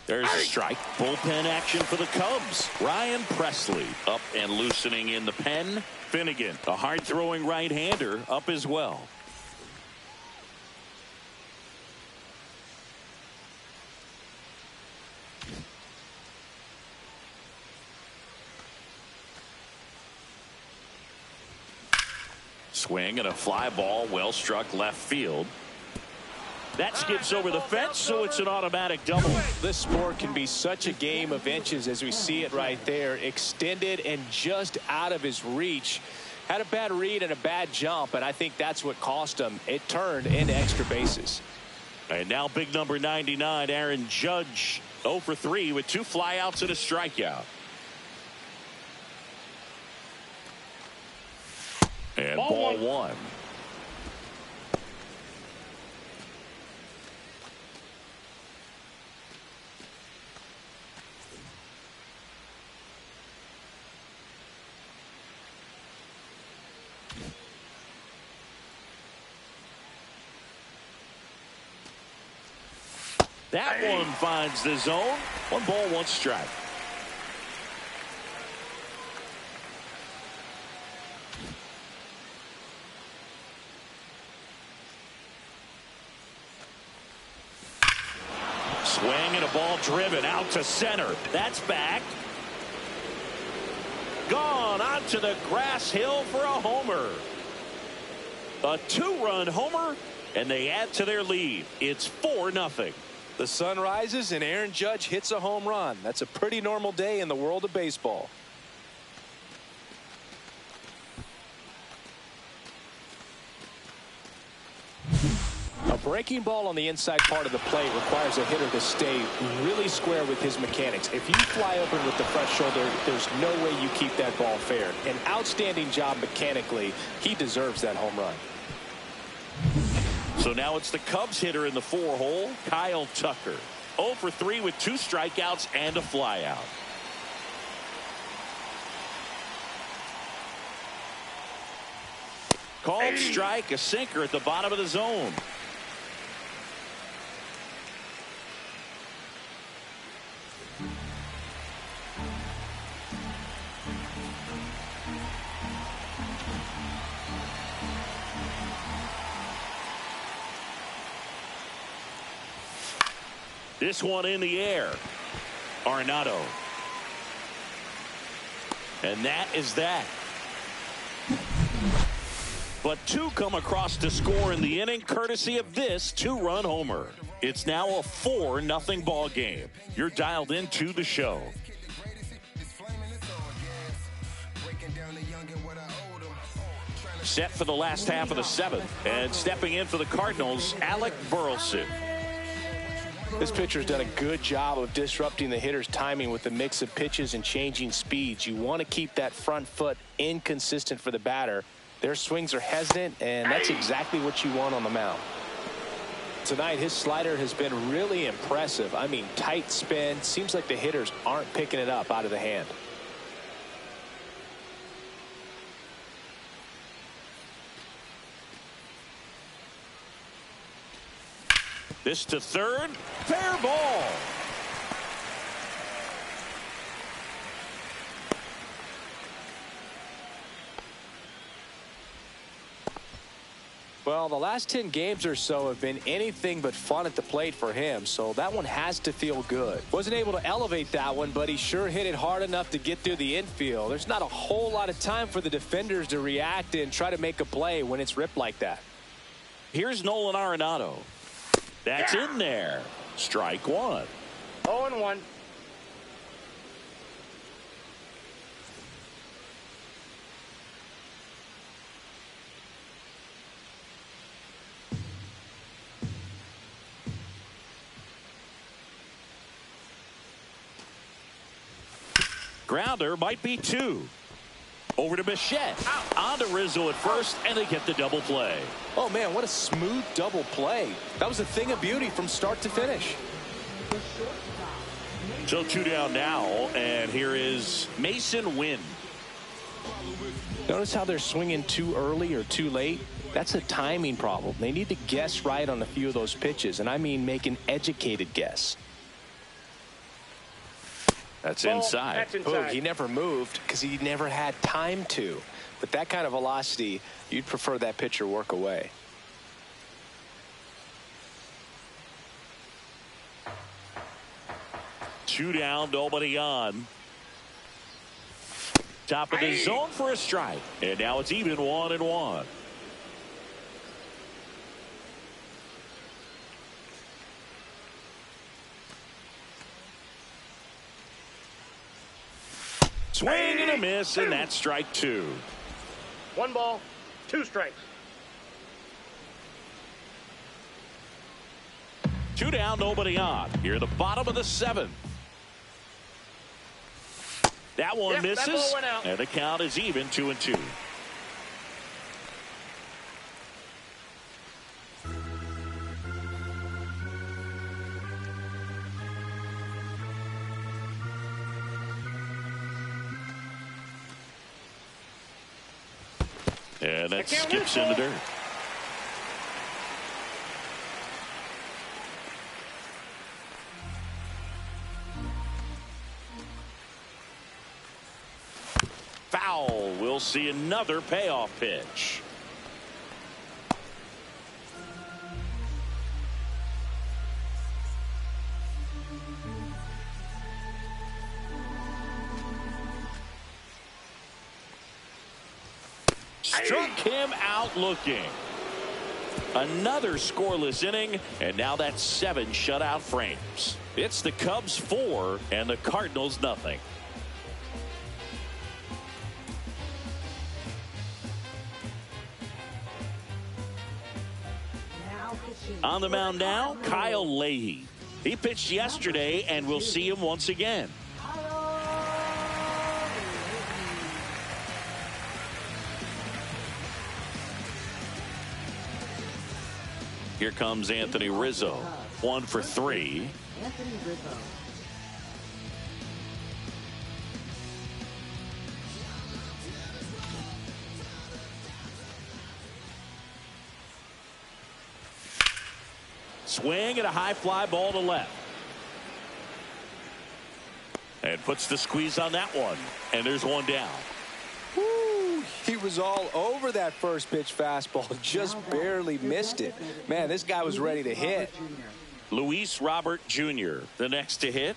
There's a strike. Bullpen action for the Cubs. Ryan Presley up and loosening in the pen. Finnegan, a hard-throwing right-hander, up as well. Swing and a fly ball, well struck left field. That skips over the fence, so it's an automatic double. This sport can be such a game of inches as we see it right there. Extended and just out of his reach. Had a bad read and a bad jump, and I think that's what cost him. It turned into extra bases. And now big number 99, Aaron Judge, 0 for 3 with 2 flyouts and a strikeout. And ball 1. That one finds the zone. 1 ball, 1 strike. Swing and a ball driven out to center. That's back. Gone onto the grass hill for a homer. A 2-run homer, and they add to their lead. It's 4-0. The sun rises and Aaron Judge hits a home run. That's a pretty normal day in the world of baseball. A breaking ball on the inside part of the plate requires a hitter to stay really square with his mechanics. If you fly open with the fresh shoulder, there's no way you keep that ball fair. An outstanding job mechanically. He deserves that home run. So now it's the Cubs hitter in the 4-hole, Kyle Tucker. 0 for 3 with 2 strikeouts and a flyout. Called strike, a sinker at the bottom of the zone. This one in the air. Arenado. And that is that. But 2 come across to score in the inning courtesy of this 2-run homer. It's now a 4-0 ball game. You're dialed into the show. Set for the last half of the 7th. And stepping in for the Cardinals, Alec Burleson. This pitcher's done a good job of disrupting the hitter's timing with the mix of pitches and changing speeds. You want to keep that front foot inconsistent for the batter. Their swings are hesitant, and that's exactly what you want on the mound. Tonight, his slider has been really impressive. I mean, tight spin. Seems like the hitters aren't picking it up out of the hand. This to third. Fair ball. Well, the last 10 games or so have been anything but fun at the plate for him, so that one has to feel good. Wasn't able to elevate that one, but he sure hit it hard enough to get through the infield. There's not a whole lot of time for the defenders to react and try to make a play when it's ripped like that. Here's Nolan Arenado. That's in there. Strike 1. 0-1. Grounder might be 2. Over to Bichette. On to Rizzo at first, and they get the double play. Oh, man, what a smooth double play. That was a thing of beauty from start to finish. So 2 down now, and here is Mason Wynn. Notice how they're swinging too early or too late? That's a timing problem. They need to guess right on a few of those pitches, and I mean make an educated guess. That's inside. That's inside. Oh, he never moved because he never had time to. But that kind of velocity, you'd prefer that pitcher work away. Two down, nobody on. Top of the zone for a strike. And now it's even 1-1. Swing and a miss, and that's strike 2. 1 ball, 2 strikes. 2 down, nobody on. Here the bottom of the 7th. That one misses, that ball went out. and the count is even 2-2. And that skips in the dirt. Foul. We'll see another payoff pitch. Struck him out looking. Another scoreless inning, and now that's 7 shutout frames. It's the Cubs 4 and the Cardinals nothing. On the mound now, Kyle Leahy. He pitched yesterday, and we'll see him once again. Here comes Anthony Rizzo. 1 for 3. Anthony Rizzo. Swing and a high fly ball to left. And puts the squeeze on that one. And there's one down. Woo, he was all over that first pitch fastball. Just barely missed it. Man, this guy was ready to hit. Luis Robert Jr. the next to hit.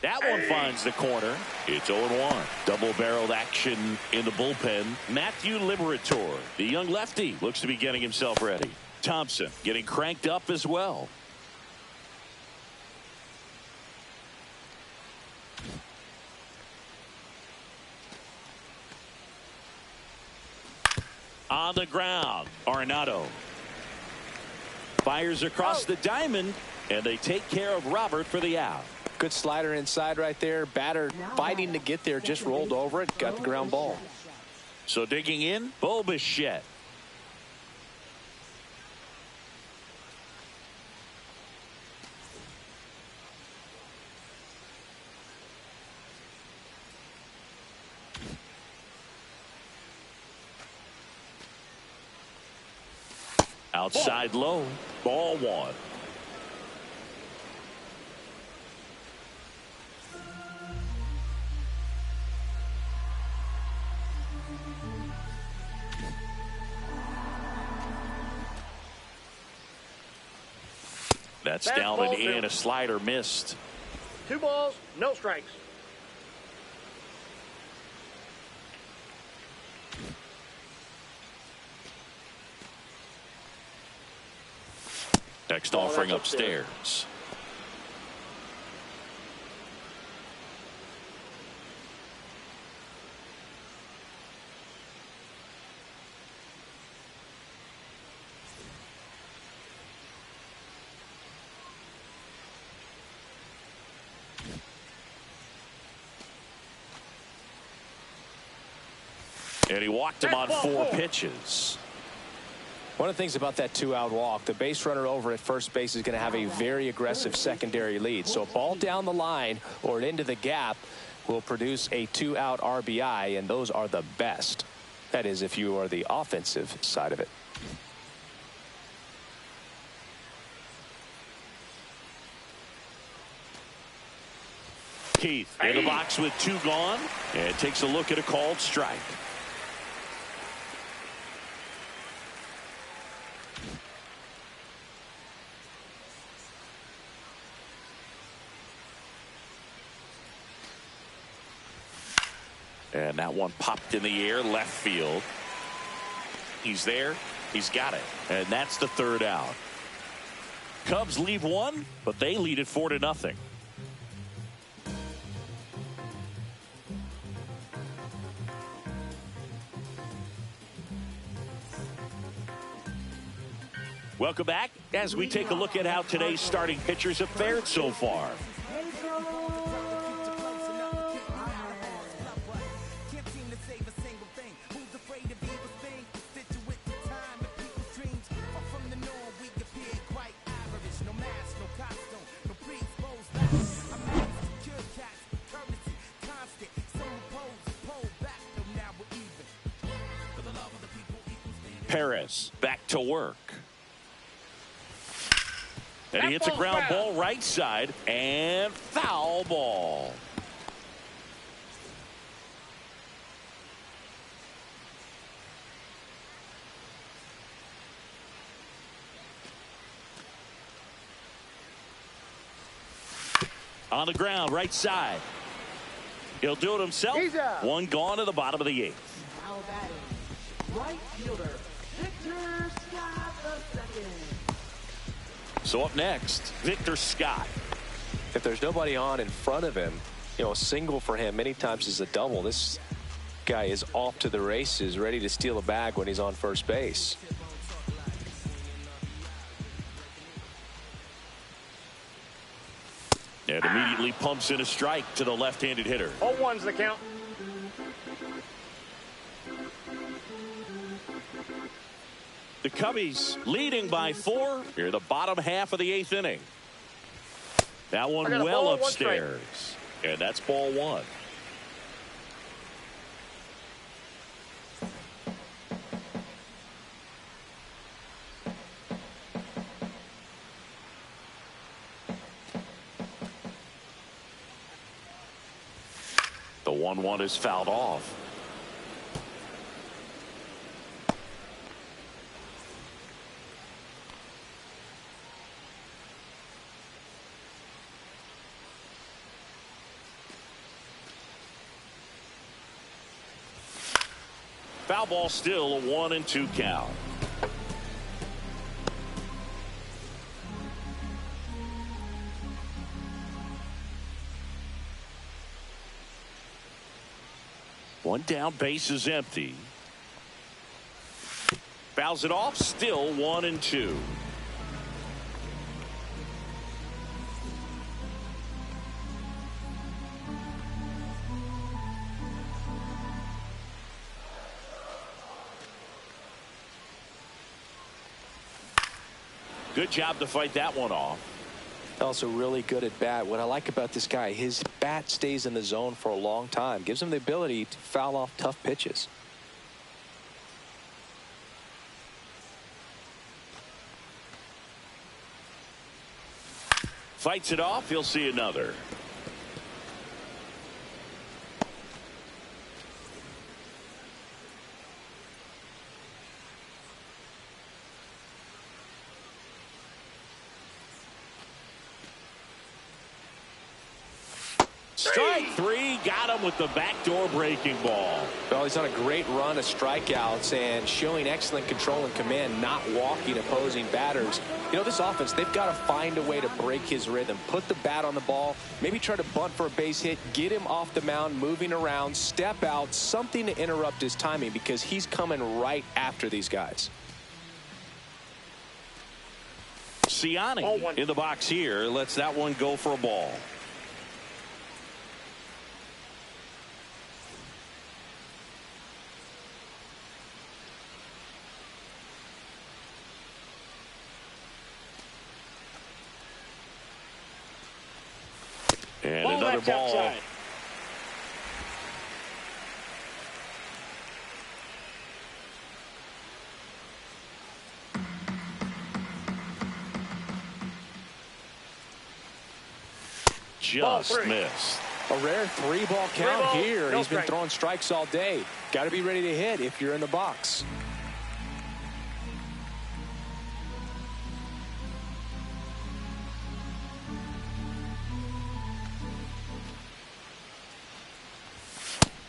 That one finds the corner. It's 0-1. Double-barreled action in the bullpen. Matthew Liberatore, the young lefty, looks to be getting himself ready. Thompson getting cranked up as well. On the ground, Arenado fires across the diamond, and they take care of Robert for the out. Good slider inside right there. Batter fighting to get there, just rolled over it, got the ground ball. So digging in, Bo Bichette. Outside low, ball 1. That's down and in. A slider missed. 2 balls, no strikes. Next offering upstairs. And he walked him on 4 pitches. One of the things about that 2-out walk, the base runner over at first base is going to have a very aggressive secondary lead. So a ball down the line or into the gap will produce a 2-out RBI, and those are the best. That is, if you are the offensive side of it. Keith in the box with 2 gone, and takes a look at a called strike. And that one popped in the air, left field. He's there. He's got it. And that's the 3rd out. Cubs leave 1, but they lead it 4-0. Welcome back as we take a look at how today's starting pitchers have fared so far. Perez back to work. And he hits a ground ball right side, and foul ball. On the ground, right side. He'll do it himself. He's out. One gone to the bottom of the 8th. Now batting, right fielder, Victor Scott II. So up next, Victor Scott. If there's nobody on in front of him, you know, a single for him many times is a double. This guy is off to the races, ready to steal a bag when he's on first base. And immediately pumps in a strike to the left-handed hitter. 0-1's the count. The Cubbies leading by 4 here in the bottom half of the 8th inning. That one I got a well ball, one upstairs. And that's ball 1. The 1-1 is fouled off. Foul ball, still a 1-2 count. One down, base is empty. Fouls it off, still 1-2. Good job to fight that one off. Also really good at bat. What I like about this guy, his bat stays in the zone for a long time. Gives him the ability to foul off tough pitches. Fights it off. He'll see another. Strike 3, got him with the backdoor breaking ball. Well, he's on a great run of strikeouts and showing excellent control and command, not walking opposing batters. You know, this offense, they've got to find a way to break his rhythm, put the bat on the ball, maybe try to bunt for a base hit, get him off the mound, moving around, step out, something to interrupt his timing because he's coming right after these guys. Siani in the box here, lets that one go for a ball. And another ball. Outside. Just missed. A rare 3-ball count balls, here. no He's been strike. throwing strikes all day. Got to be ready to hit if you're in the box.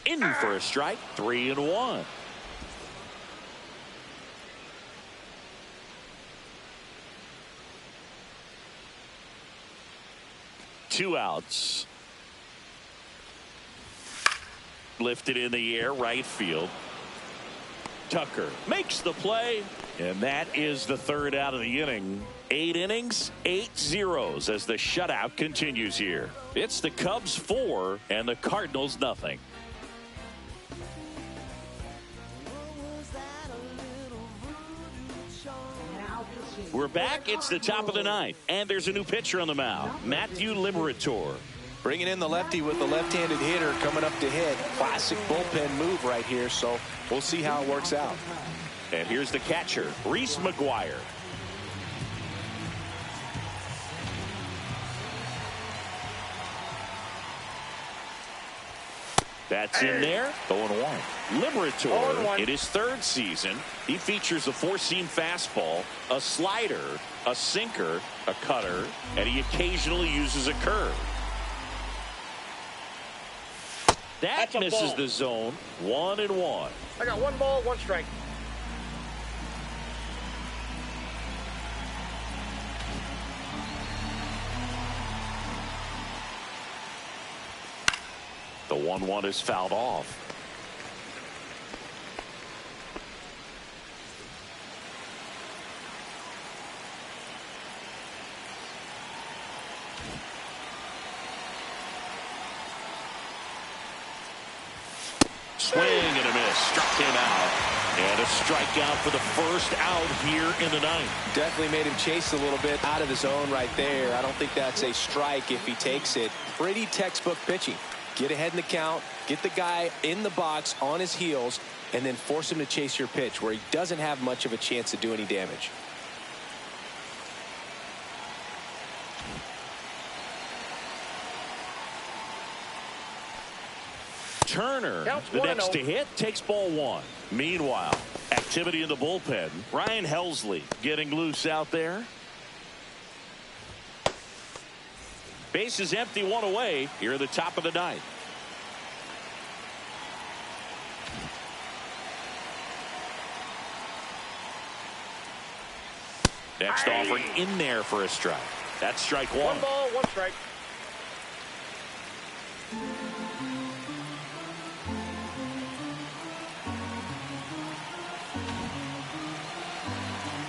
In for a strike, 3-1. Two outs. Lifted in the air, right field. Tucker makes the play, and that is the 3rd out of the inning. 8 innings, 8 zeros as the shutout continues here. It's the Cubs 4 and the Cardinals nothing. We're back. It's the top of the 9th, and there's a new pitcher on the mound, Matthew Liberator. Bringing in the lefty with the left-handed hitter coming up to hit. Classic bullpen move right here, so we'll see how it works out. And here's the catcher, Reese McGuire. That's in there. 0-1. Liberator 0-1. in his 3rd season. He features a 4-seam fastball, a slider, a sinker, a cutter, and he occasionally uses a curve. That That's a misses ball. the zone. 1-1. I got 1 ball, 1 strike. The 1-1 is fouled off. Swing and a miss. Struck him out. And a strikeout for the first out here in the ninth. Definitely made him chase a little bit out of the zone right there. I don't think that's a strike if he takes it. Pretty textbook pitching. Get ahead in the count, get the guy in the box on his heels, and then force him to chase your pitch where he doesn't have much of a chance to do any damage. Turner, Counts the 1-0. next to hit, takes ball 1. Meanwhile, activity in the bullpen. Ryan Helsley getting loose out there. Base is empty, 1 away here at the top of the ninth. Next offering in there for a strike. That's strike 1. 1 ball, 1 strike.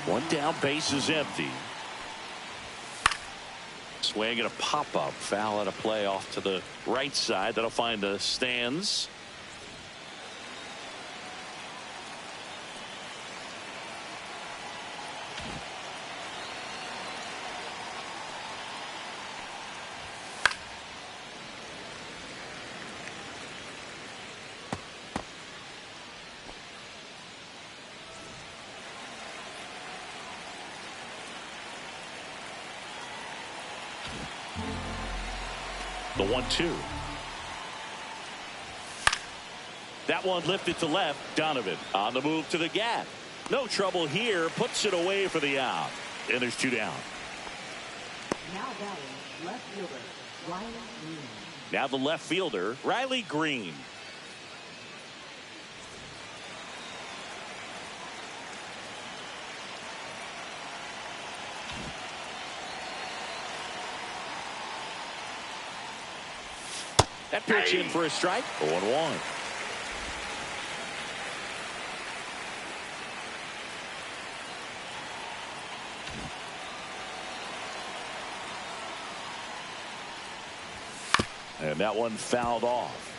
One down, base is empty. Swing and a pop-up. Foul out of play off to the right side. That'll find the stands. The 1-2. That one lifted to left. Donovan on the move to the gap. No trouble here. Puts it away for the out. And there's 2 down. Now batting left fielder Riley Green. Now the left fielder, Riley Green. That pitch in for a strike. 0-1. And that one fouled off.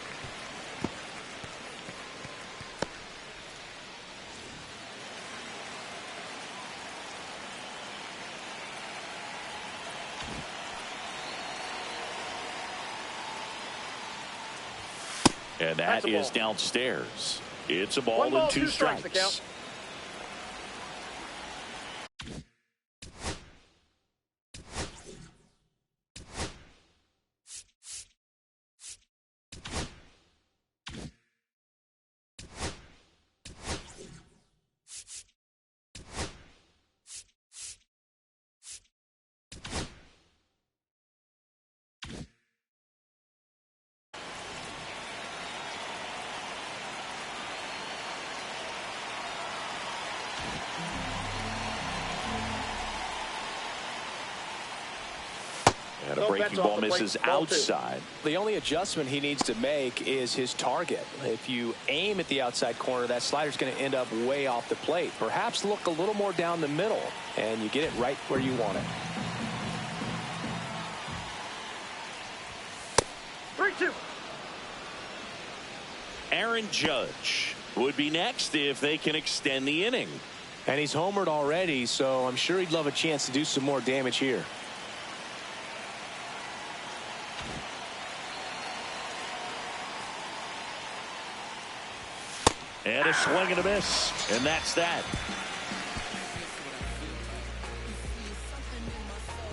And that is downstairs. It's a ball 1 ball, and 2 2 strikes. strikes. The count. And a No breaking bets ball off the plate. misses Ball 2. outside. The only adjustment he needs to make is his target. If you aim at the outside corner, that slider's going to end up way off the plate. Perhaps look a little more down the middle, and you get it right where you want it. 3-2. Aaron Judge would be next if they can extend the inning. And he's homered already, so I'm sure he'd love a chance to do some more damage here. And a swing and a miss. And that's that.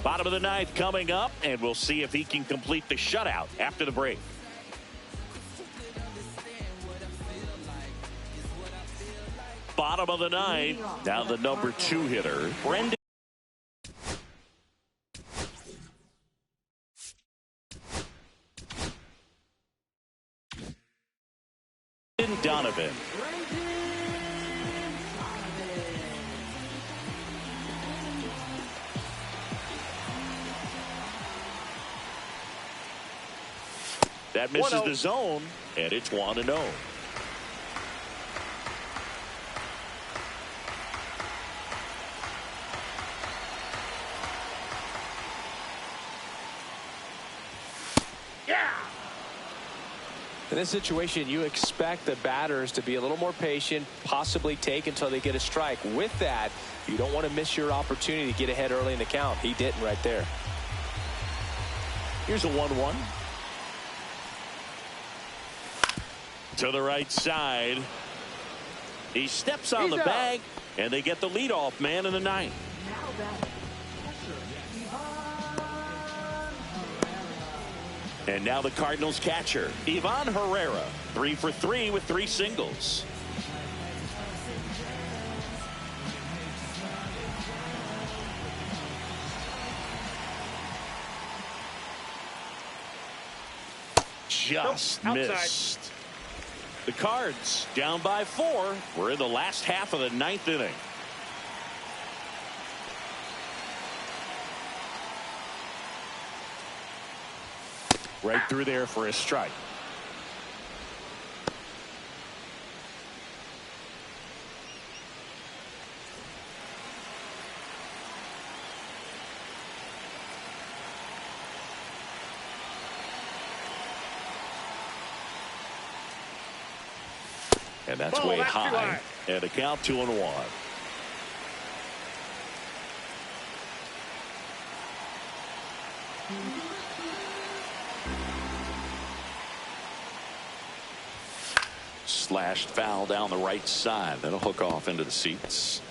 Bottom of the ninth coming up, and we'll see if he can complete the shutout after the break. Bottom of the ninth. Now the number 2 hitter, Brendan. Donovan. That misses the zone, and it's 1-0. In this situation, you expect the batters to be a little more patient, possibly take until they get a strike. With that, you don't want to miss your opportunity to get ahead early in the count. He didn't right there. Here's a 1-1. To the right side. He steps on the bag, and they get the leadoff man in the ninth. Now batting, catcher, And now the Cardinals catcher, Ivan Herrera, 3 for 3 with 3 singles. Just missed. The Cards down by 4. We're in the last half of the 9th inning. Right through there for a strike. And that's way high. And a count 2-1. Slashed foul down the right side. That'll hook off into the seats.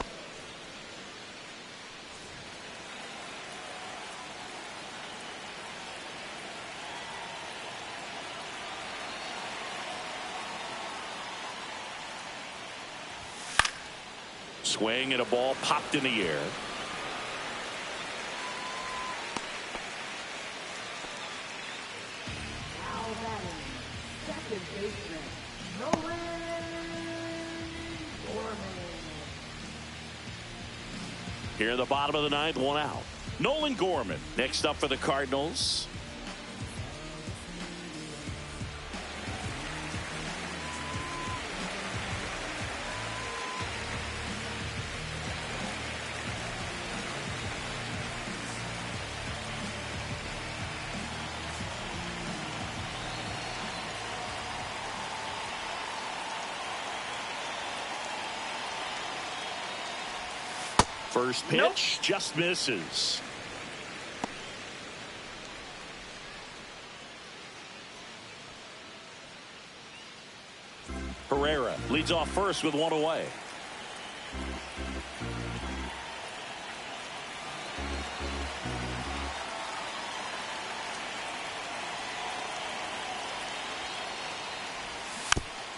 Swing and a ball popped in the air. now batting, second baseman, Nolan Gorman. Here in the bottom of the 9th, 1 out. Nolan Gorman next up for the Cardinals. First pitch just misses. Herrera leads off first with 1 away.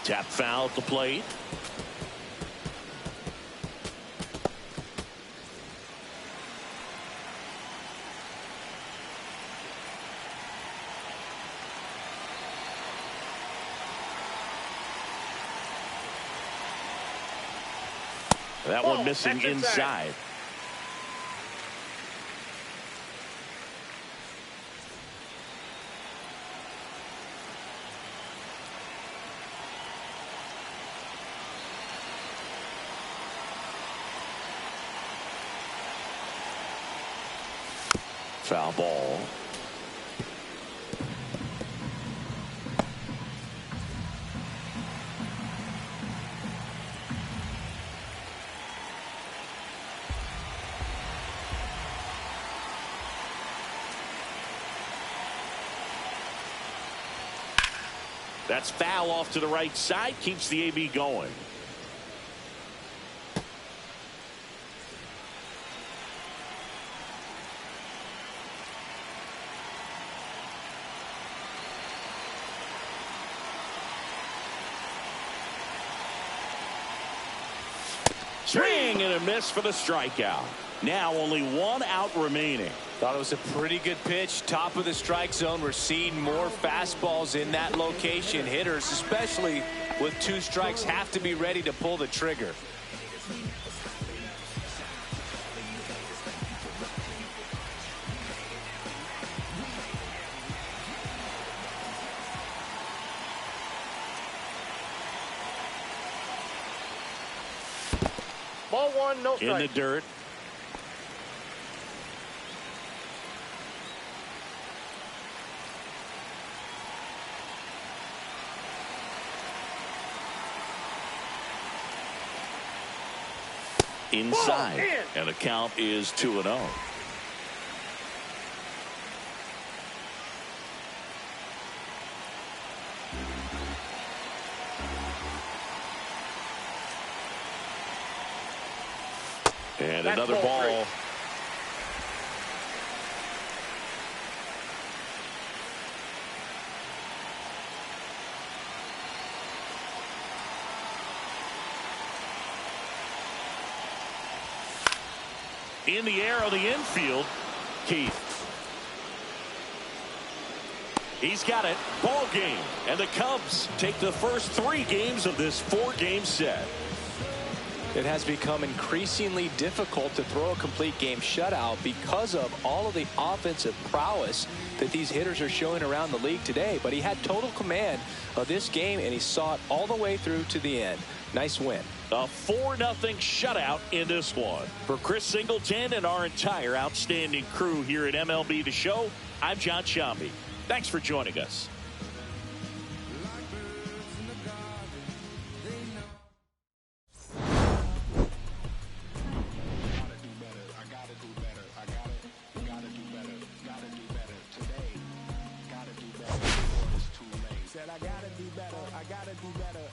Tap foul at the plate. That one missing inside. Foul ball. That's foul off to the right side. Keeps the AB going. Swing and a miss for the strikeout. Now only 1 out remaining. Thought it was a pretty good pitch. Top of the strike zone. We're seeing more fastballs in that location. Hitters, especially with 2 strikes, have to be ready to pull the trigger. Ball 1, no strike. In the dirt. Inside, and the count is 2-0. And That's another ball. 3. In the air on the infield, Keith. He's got it. Ball game. And the Cubs take the first 3 games of this 4-game set. It has become increasingly difficult to throw a complete game shutout because of all of the offensive prowess that these hitters are showing around the league today. But he had total command of this game, and he saw it all the way through to the end. Nice win. A 4-0 shutout in this one. For Chris Singleton and our entire outstanding crew here at MLB The Show, I'm John Sciambi. Thanks for joining us.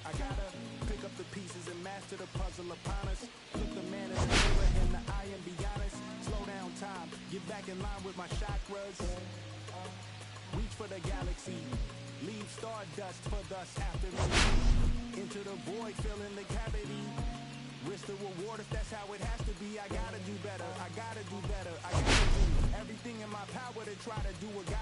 I gotta pick up the pieces and master the puzzle upon us. Look the man in the mirror in the eye and be honest. Slow down time, get back in line with my chakras. Reach for the galaxy, leave stardust for thus after me. Into the void, filling the cavity. Risk the reward if that's how it has to be. I gotta do better, I gotta do better, I gotta do everything in my power to try to do what God